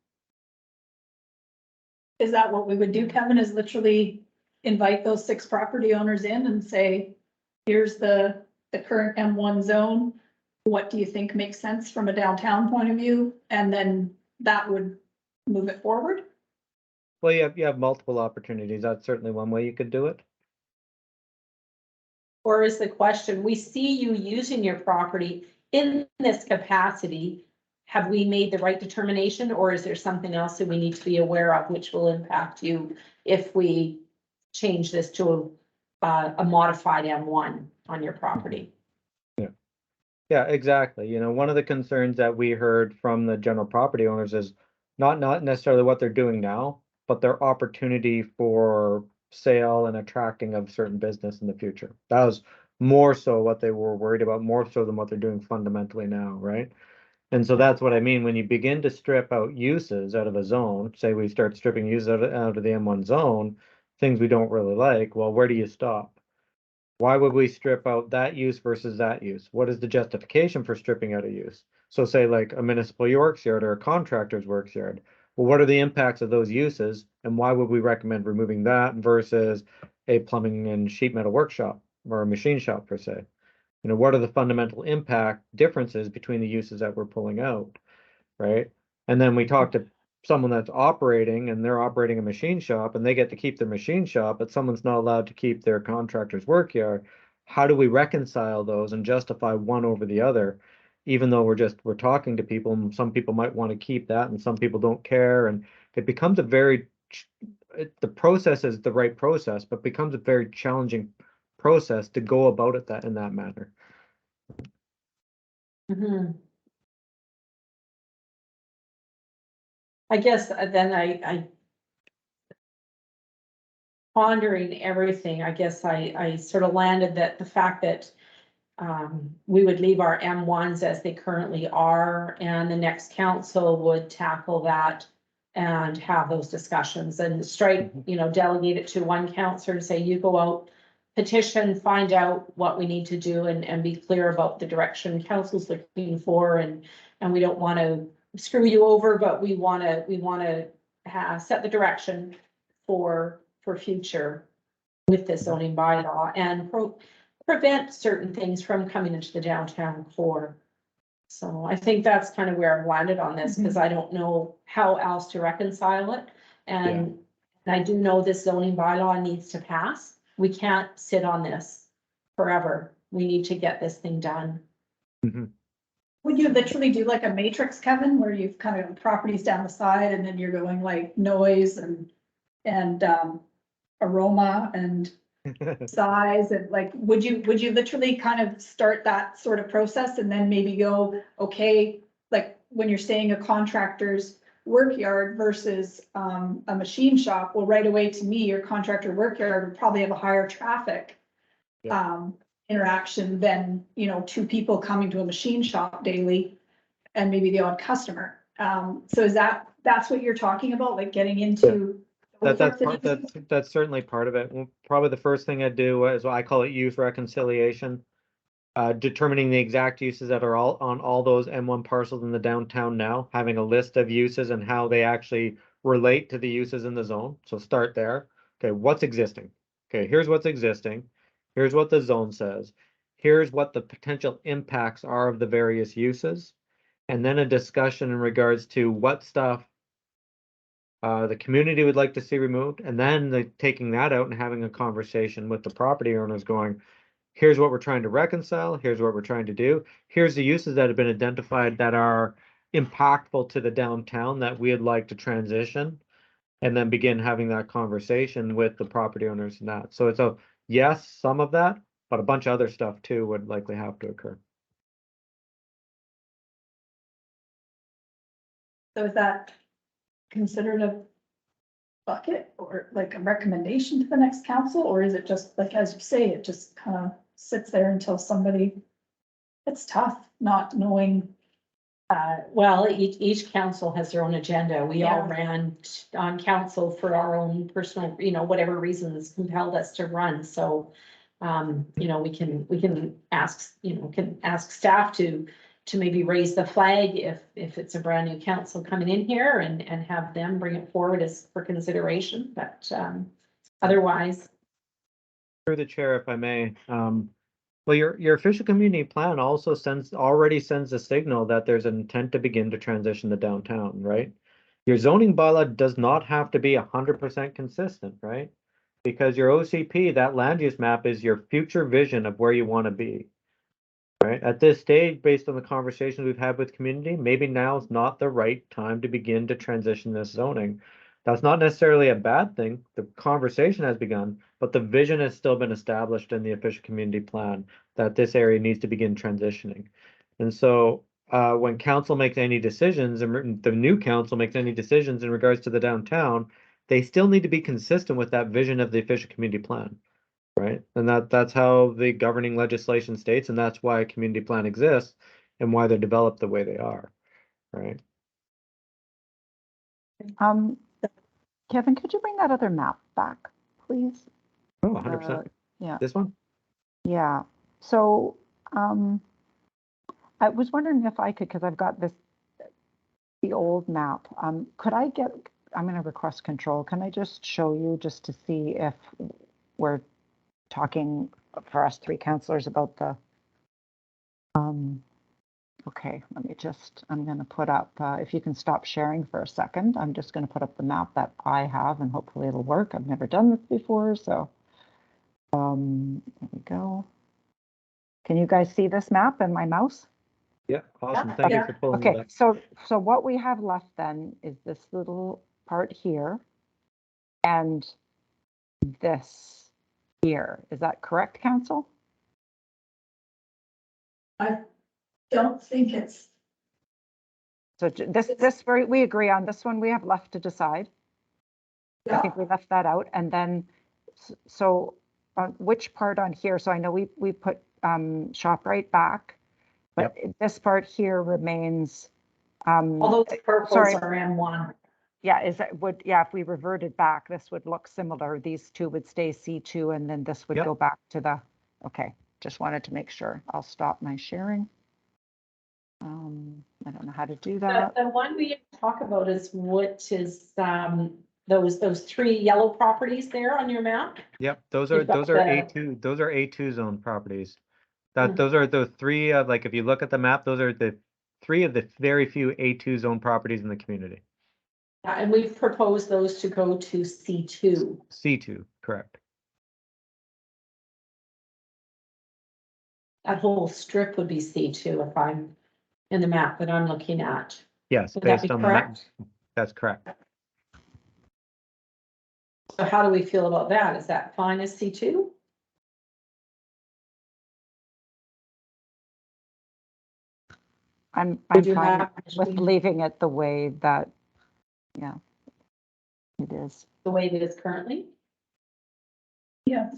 Is that what we would do, Kevin, is literally invite those 6 property owners in and say, here's the current M1 zone. What do you think makes sense from a downtown point of view? And then that would move it forward? Well, you have multiple opportunities. That's certainly one way you could do it. Or is the question, we see you using your property in this capacity. Have we made the right determination, or is there something else that we need to be aware of which will impact you if we change this to a modified M1 on your property? Yeah, exactly. One of the concerns that we heard from the general property owners is not necessarily what they're doing now, but their opportunity for sale and attracting of certain business in the future. That was more so what they were worried about, more so than what they're doing fundamentally now, right? And so that's what I mean, when you begin to strip out uses out of a zone, say we start stripping uses out of the M1 zone, things we don't really like, well, where do you stop? Why would we strip out that use versus that use? What is the justification for stripping out a use? So say like a municipal works yard or a contractor's works yard. Well, what are the impacts of those uses and why would we recommend removing that versus a plumbing and sheet metal workshop or a machine shop per se? What are the fundamental impact differences between the uses that we're pulling out, right? And then we talk to someone that's operating and they're operating a machine shop and they get to keep their machine shop, but someone's not allowed to keep their contractor's work yard. How do we reconcile those and justify one over the other? Even though we're talking to people, and some people might want to keep that and some people don't care. And it becomes the process is the right process, but becomes a very challenging process to go about it in that manner. Mm-hmm. I guess then I pondering everything, I guess I sort of landed that the fact that we would leave our M1s as they currently are, and the next council would tackle that and have those discussions and delegate it to one councillor and say, you go out, petition, find out what we need to do and be clear about the direction council's looking for, and we don't want to screw you over, but we want to set the direction for future with this zoning bylaw and prevent certain things from coming into the downtown core. So I think that's kind of where I've landed on this, because I don't know how else to reconcile it. And I do know this zoning bylaw needs to pass. We can't sit on this forever. We need to get this thing done. Mm-hmm. Would you literally do like a matrix, Kevin, where you've kind of properties down the side and then you're going like noise and aroma and size, and like, would you literally kind of start that sort of process and then maybe go, okay, like when you're saying a contractor's work yard versus a machine shop, well, right away to me, your contractor work yard would probably have a higher traffic interaction than, 2 people coming to a machine shop daily and maybe the odd customer. So that's what you're talking about, like getting into that's certainly part of it. Probably the first thing I'd do is what I call it use reconciliation, determining the exact uses that are on all those M1 parcels in the downtown now, having a list of uses and how they actually relate to the uses in the zone. So start there. Okay, what's existing? Okay, here's what's existing. Here's what the zone says. Here's what the potential impacts are of the various uses. And then a discussion in regards to what stuff the community would like to see removed, and then taking that out and having a conversation with the property owners going, here's what we're trying to reconcile, here's what we're trying to do, here's the uses that have been identified that are impactful to the downtown that we'd like to transition, and then begin having that conversation with the property owners and that. So it's a yes, some of that, but a bunch of other stuff too would likely have to occur. So is that considered a bucket or like a recommendation to the next council, or is it just like, as you say, it just kind of sits there until somebody, it's tough not knowing. Well, each council has their own agenda. We all Yeah. ran on council for our own personal, whatever reasons compelled us to run, so. We can ask, can ask staff to maybe raise the flag if it's a brand new council coming in here and have them bring it forward as for consideration, but, otherwise. Through the chair, if I may, well, your official community plan also already sends a signal that there's an intent to begin to transition to downtown, right? Your zoning bylaw does not have to be 100% consistent, right? Because your OCP, that land use map, is your future vision of where you want to be. Right? At this stage, based on the conversations we've had with community, maybe now is not the right time to begin to transition this zoning. That's not necessarily a bad thing. The conversation has begun, but the vision has still been established in the official community plan that this area needs to begin transitioning. And so when council makes any decisions, and the new council makes any decisions in regards to the downtown, they still need to be consistent with that vision of the official community plan. Right, and that's how the governing legislation states, and that's why a community plan exists and why they're developed the way they are, right? Kevin, could you bring that other map back, please? Oh, 100%. Yeah, This one? yeah. So, I was wondering if I could, because I've got the old map. Could I get, I'm going to request control. Can I just show you just to see if we're talking for us three councillors about the, okay, let me just, I'm going to put up, if you can stop sharing for a second, I'm just going to put up the map that I have and hopefully it'll work. I've never done this before, so there we go. Can you guys see this map and my mouse? Yeah, awesome. Yeah, Thank you yeah. for pulling it Okay, up. so what we have left then is this little part here and this here. Is that correct, council? I don't think it's. So this we agree on. This one we have left to decide. I think we left that out. And then, so on which part on here? So I know we put ShopRite back, but this part here remains. All those purples sorry. are M1. Yeah, if we reverted back, this would look similar. These two would stay C2 and then this would go back to the, okay, just wanted to make sure. I'll stop my sharing. I don't know how to do that. The one we talk about is those three yellow properties there on your map. Yep, those You've are got A2 zone properties. Those are the three, like if you look at the map, those are the three of the very few A2 zone properties in the community. And we've proposed those to go to C2. C2, correct. That whole strip would be C2 if I'm in the map that I'm looking at. Yes, Would that based be on the map. correct? That's correct. So how do we feel about that? Is that fine as C2? I'm Would you fine have with leaving it the way that, yeah, it is. the way it is currently? Yeah.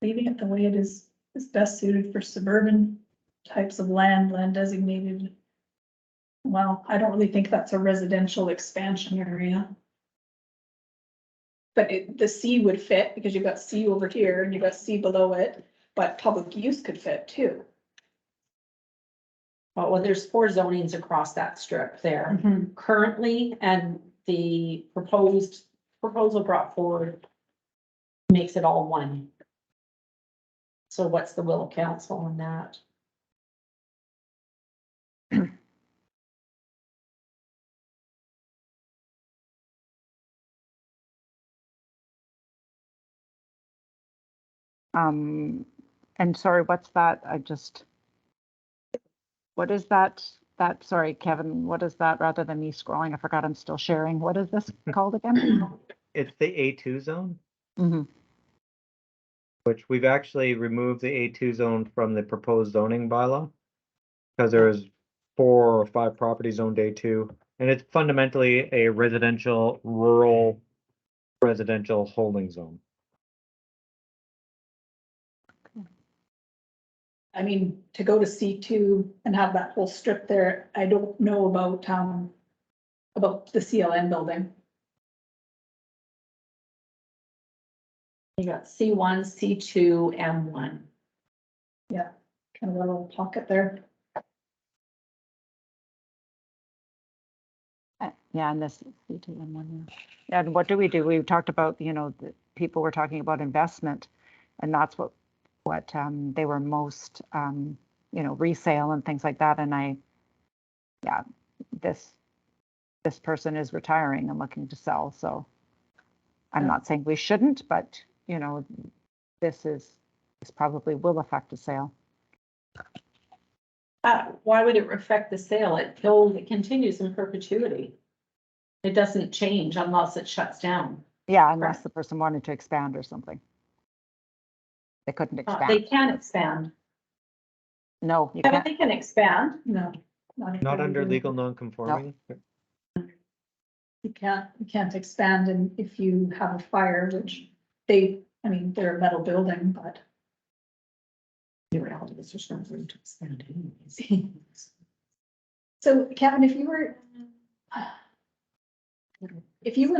Leaving it the way it is best suited for suburban types of land designated. Well, I don't really think that's a residential expansion area. But the C would fit because you've got C over here and you've got C below it, but public use could fit too. Well, there's 4 zonings across that strip there currently, and the proposed proposal brought forward makes it all one. So what's the will of council on that? And sorry, what's that? What is that? Sorry, Kevin, what is that? Rather than me scrolling, I forgot I'm still sharing. What is this called again? It's the A2 zone, Hmm. which we've actually removed the A2 zone from the proposed zoning bylaw. Because there is 4 or 5 properties zoned A2, and it's fundamentally a residential, rural residential holding zone. I mean, to go to C2 and have that whole strip there, I don't know about the CLN building. You got C1, C2, M1. Yeah, kind of a little pocket there. Yeah, and this. Yeah, and what do? We talked about, the people were talking about investment, and that's what they were most, resale and things like that. And yeah, this person is retiring and looking to sell. So I'm not saying we shouldn't, but this probably will affect a sale. Why would it affect the sale? It continues in perpetuity. It doesn't change unless it shuts down. Yeah, unless the person wanted to expand or something. They couldn't expand. They can expand. No, you Yeah, can't. they can expand. No. Not under legal non-conforming. You can't expand, and if you have a fire, which they're a metal building, but. The reality is there's no room to expand anyways. So Kevin, if you were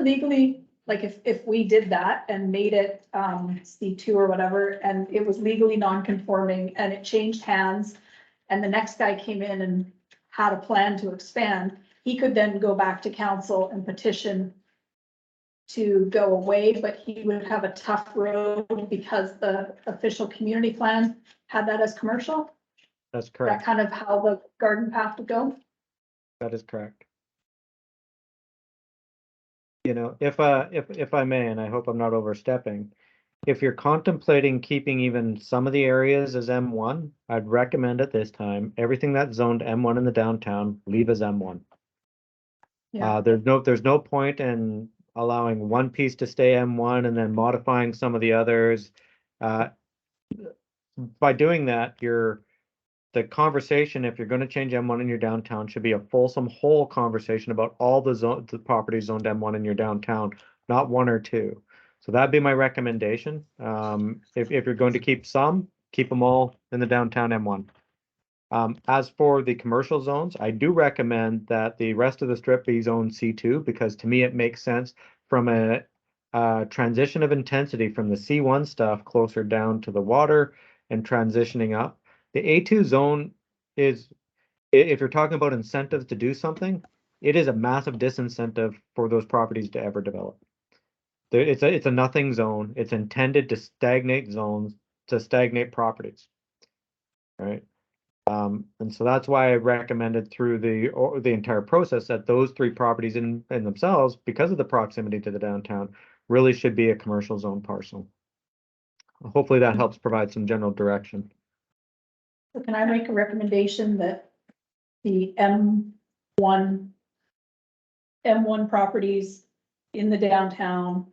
legally, like if we did that and made it C2 or whatever, and it was legally non-conforming and it changed hands, and the next guy came in and had a plan to expand, he could then go back to council and petition to go away, but he would have a tough road because the official community plan had that as commercial. That's That correct. kind of how the garden path would go. That is correct. If I may, and I hope I'm not overstepping, if you're contemplating keeping even some of the areas as M1, I'd recommend at this time, everything that's zoned M1 in the downtown, leave as M1. Yeah. There's no point in allowing one piece to stay M1 and then modifying some of the others. By doing that, the conversation, if you're going to change M1 in your downtown, should be a fulsome whole conversation about all the properties zoned M1 in your downtown, not 1 or 2. So that'd be my recommendation. If you're going to keep some, keep them all in the downtown M1. As for the commercial zones, I do recommend that the rest of the strip be zone C2, because to me it makes sense from a transition of intensity from the C1 stuff closer down to the water and transitioning up. The A2 zone is, if you're talking about incentives to do something, it is a massive disincentive for those properties to ever develop. It's a nothing zone. It's intended to stagnate properties, right? And so that's why I recommended through the entire process that those 3 properties in themselves, because of the proximity to the downtown, really should be a commercial zone parcel. Hopefully that helps provide some general direction. So can I make a recommendation that the M1 properties in the downtown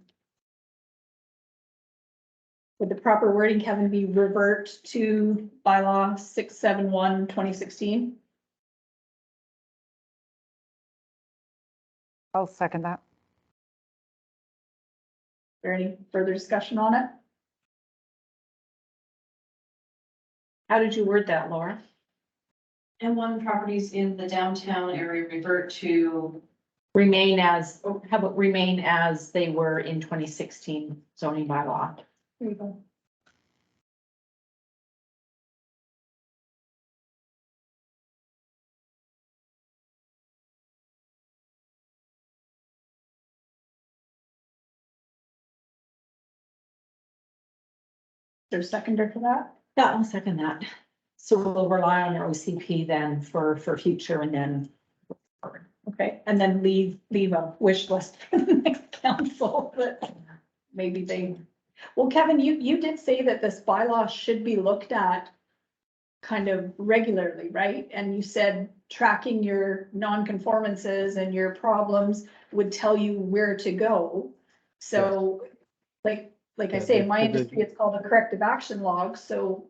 with the proper wording, Kevin, be revert to bylaw 671/2016? I'll second that. Is there any further discussion on it? How did you word that, Laura? M1 properties in the downtown area revert to, Remain as, how about remain as they were in 2016 zoning bylaw? There you go. there a seconder for that? Yeah, I'll second that. So we'll rely on our OCP then for future and then. Okay, and then leave a wish list for the next council, but maybe they, well, Kevin, you did say that this bylaw should be looked at kind of regularly, right? And you said tracking your non-conformances and your problems would tell you where to go. So, like I Yeah, say, in my the- industry, it's called a corrective action log, so.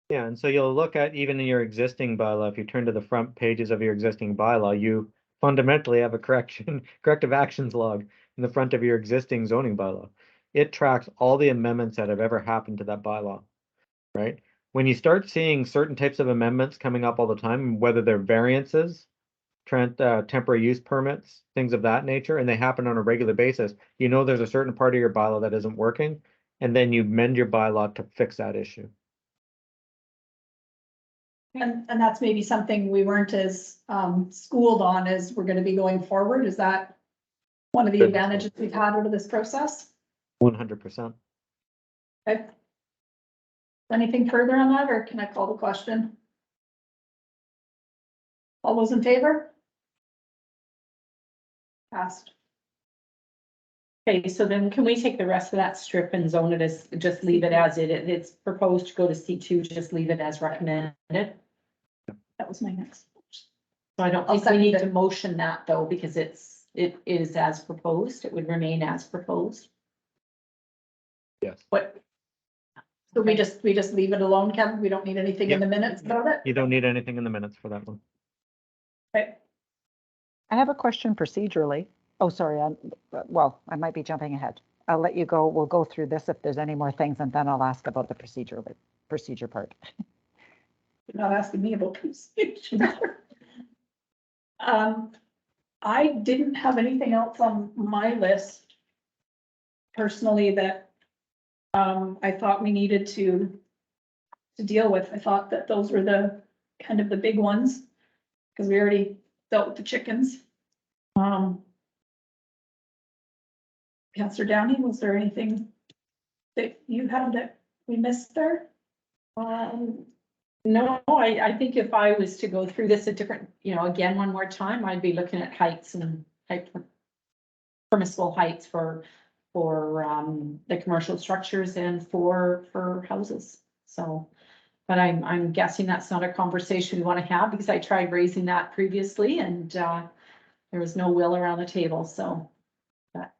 Yeah, and so you'll look at even in your existing bylaw, if you turn to the front pages of your existing bylaw, you fundamentally have a corrective actions log in the front of your existing zoning bylaw. It tracks all the amendments that have ever happened to that bylaw, right? When you start seeing certain types of amendments coming up all the time, whether they're variances, temporary use permits, things of that nature, and they happen on a regular basis, you know there's a certain part of your bylaw that isn't working, and then you mend your bylaw to fix that issue. And that's maybe something we weren't as schooled on as we're gonna be going forward. Is that one of the Good. advantages we've had out of this process? 100%. Okay. Anything further on that, or can I call the question? All those in favor? Passed. Okay, so then can we take the rest of that strip and zone it as, just leave it as it's proposed to go to C2, just leave it as recommended? That was my next. So I don't I'll think we need second to motion that though, because it is as proposed, it would remain as proposed. Yes. What? So we just leave it alone, Kevin? We don't need anything in the minutes about it? You don't need anything in the minutes for that one. Okay. I have a question procedurally. Oh, sorry, well, I might be jumping ahead. I'll let you go. We'll go through this if there's any more things, and then I'll ask about the procedure part. You're not asking me about procedure. I didn't have anything else on my list personally that I thought we needed to deal with. I thought that those were the kind of the big ones, because we already dealt with the chickens. Councillor Downey, was there anything that you had that we missed there? No, I think if I was to go through this a different, again, one more time, I'd be looking at heights and permissible heights for the commercial structures and for houses. So, but I'm guessing that's not a conversation we want to have, because I tried raising that previously and there was no will around the table. So, but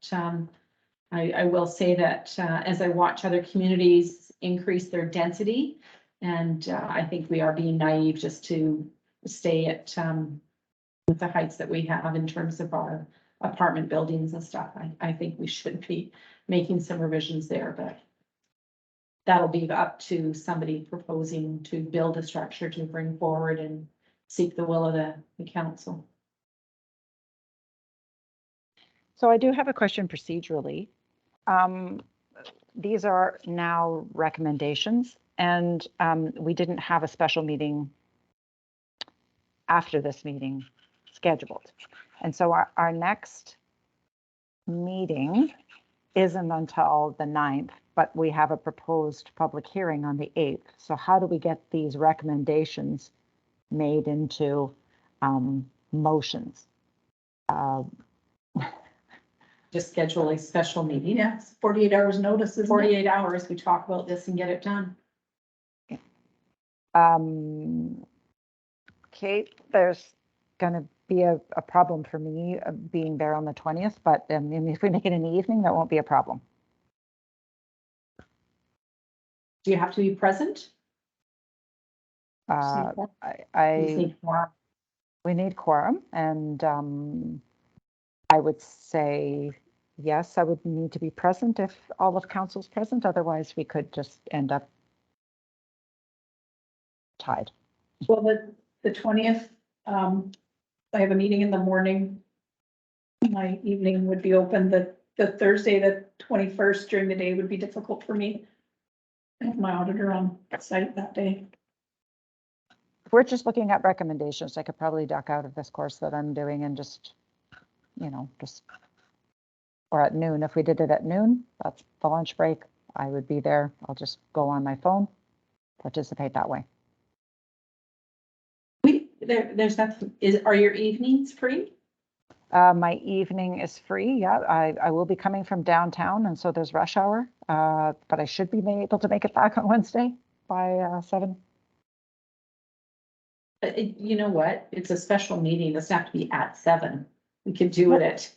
I will say that as I watch other communities increase their density, and I think we are being naive just to stay at with the heights that we have in terms of our apartment buildings and stuff. I think we should be making some revisions there, but that'll be up to somebody proposing to build a structure to bring forward and seek the will of the council. So I do have a question procedurally. These are now recommendations, and we didn't have a special meeting after this meeting scheduled. And so our next meeting isn't until the 9th, but we have a proposed public hearing on the 8th. So how do we get these recommendations made into motions? Just schedule a special meeting. Yeah, it's 48 hours notice, isn't it? 48 hours, we talk about this and get it done. Kate, there's gonna be a problem for me being there on the 20th, but if we make it in the evening, that won't be a problem. Do you have to be present? We need quorum, and I would say, yes, I would need to be present if all of council's present, otherwise we could just end up tied. Well, the 20th, I have a meeting in the morning. My evening would be open. The Thursday, the 21st during the day would be difficult for me. I have my auditor on site that day. If we're just looking at recommendations, I could probably duck out of this course that I'm doing and just, or at noon. If we did it at noon, that's the lunch break. I would be there. I'll just go on my phone, participate that way. There's nothing, are your evenings free? My evening is free. Yeah, I will be coming from downtown, and so there's rush hour. But I should be able to make it back on Wednesday by 7. You know what? It's a special meeting. It doesn't have to be at 7. We could do it at,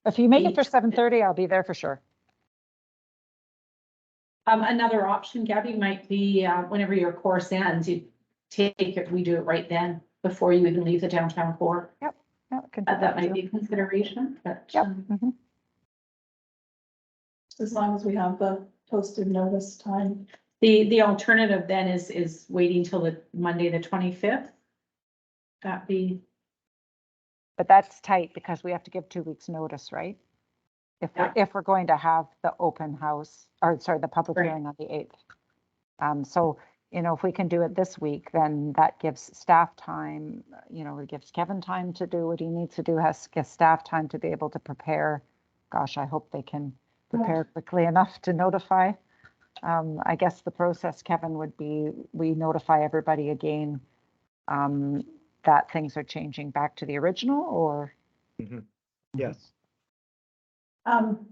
If you make it for 7:30, I'll be there for sure. another option, Gabby, might be, whenever your course ends, you take it, we do it right then, before you even leave the downtown core. Yeah, can do That might too. be a consideration, but. Yep. Mhm. As long as we have the posted notice time. The alternative then is waiting till the Monday, the 25th. That'd be, But that's tight because we have to give 2 weeks notice, right? If we're going to have the open house, or sorry, the public Right. hearing on the 8th. So, if we can do it this week, then that gives staff time, it gives Kevin time to do what he needs to do, gives staff time to be able to prepare. Gosh, I hope they can prepare quickly enough to notify. I guess the process, Kevin, would be, we notify everybody again that things are changing back to the original, or? Yes.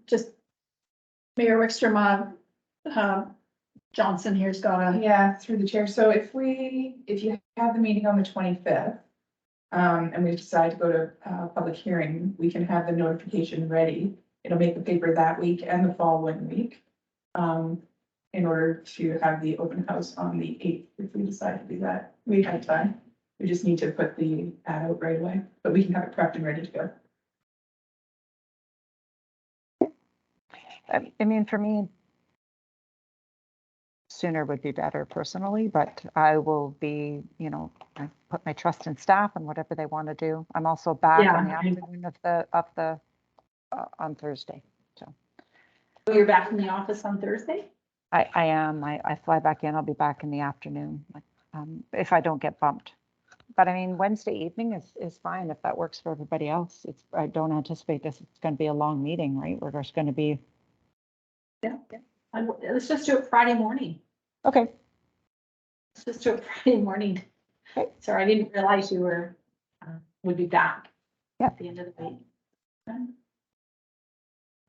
Just Mayor Wickstrom, Johnson here's got a, Yeah, through the chair. So if you have the meeting on the 25th, and we decide to go to public hearing, we can have the notification ready. It'll make the paper that week and the following week. In order to have the open house on the 8th, if we decide to do that, we have time. We just need to put the ad out right away, but we can have it prepped and ready to go. I mean, for me, sooner would be better personally, but I will be, I put my trust in staff and whatever they want to do. I'm also back on the Yeah. afternoon on Thursday. you're back in the office on Thursday? I am. I fly back in. I'll be back in the afternoon, if I don't get bumped. But I mean, Wednesday evening is fine if that works for everybody else. I don't anticipate it's going to be a long meeting, right? We're just going to be. Yeah. Let's just do it Friday morning. Okay. Let's just do it Friday morning. Okay. Sorry, I didn't realize you would be back. Yeah. At the end of the week.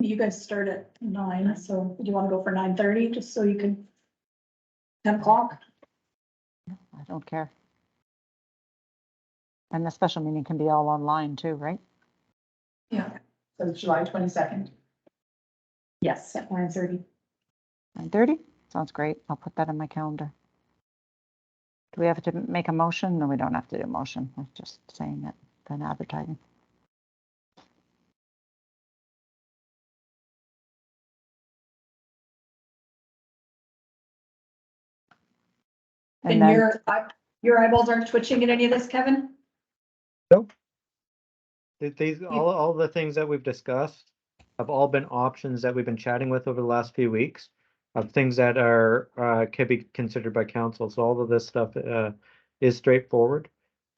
you guys start at 9, so do you want to go for 9:30, just so you can 10 o'clock? I don't care. And the special meeting can be all online too, right? Yeah. So it's July 22nd. Yes, at 9:30. 9:30? Sounds great. I'll put that in my calendar. Do we have to make a motion? No, we don't have to do a motion. We're just saying it, then advertising. And then, your eyeballs aren't twitching at any of this, Kevin? These, all the things that we've discussed have all been options that we've been chatting with over the last few weeks of things that are, can be considered by council. So all of this stuff, is straightforward.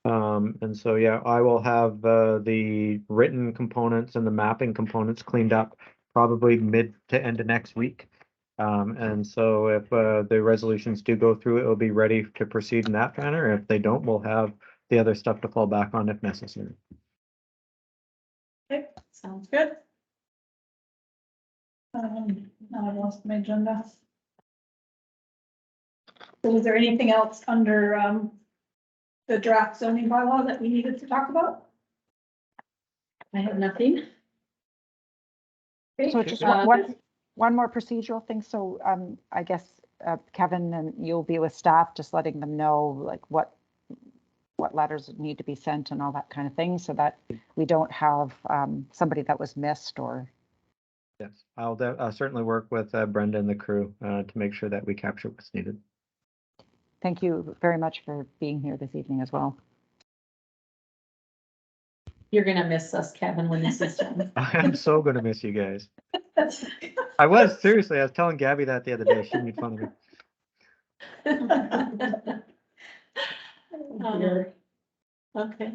And so, yeah, I will have, the written components and the mapping components cleaned up probably mid to end of next week. And so if, the resolutions do go through, it'll be ready to proceed in that manner. If they don't, we'll have the other stuff to fall back on if necessary. Okay, sounds good. Now I've lost my agenda. So is there anything else under, the draft zoning bylaw that we needed to talk about? I have nothing. so Okay, just Uh, one more procedural thing. So I guess Kevin, and you'll be with staff, just letting them know like what letters need to be sent and all that kind of thing, so that we don't have somebody that was missed or. Yes, I'll certainly work with Brenda and the crew to make sure that we capture what's needed. Thank you very much for being here this evening as well. You're gonna miss us, Kevin, when this is done. I'm so gonna miss you guys. I was telling Gabby that the other day. She made fun of me. Okay.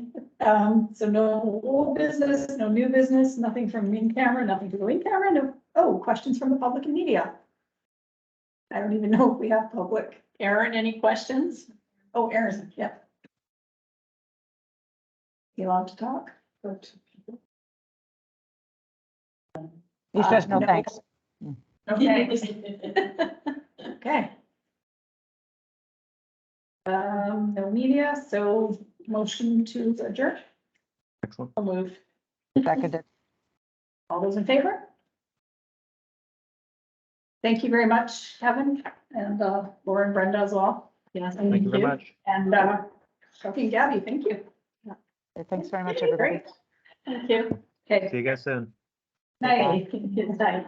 So no old business, no new business, nothing from in camera, nothing to go in camera, no, questions from the public and media. I don't even know if we have public. Aaron, any questions? Oh, Aaron, yeah. You allowed to talk? He says no no. thanks. Okay, okay. No media, so motion to adjourn. Excellent. I'll move. Seconded. All those in favor? Thank you very much, Kevin, and Laura and Brenda as well. Yes, Thank you very much. And Sophie and Gabby, thank you. Thanks very much, everybody. Great. Thank you. See Okay. you guys soon. Night. Good night.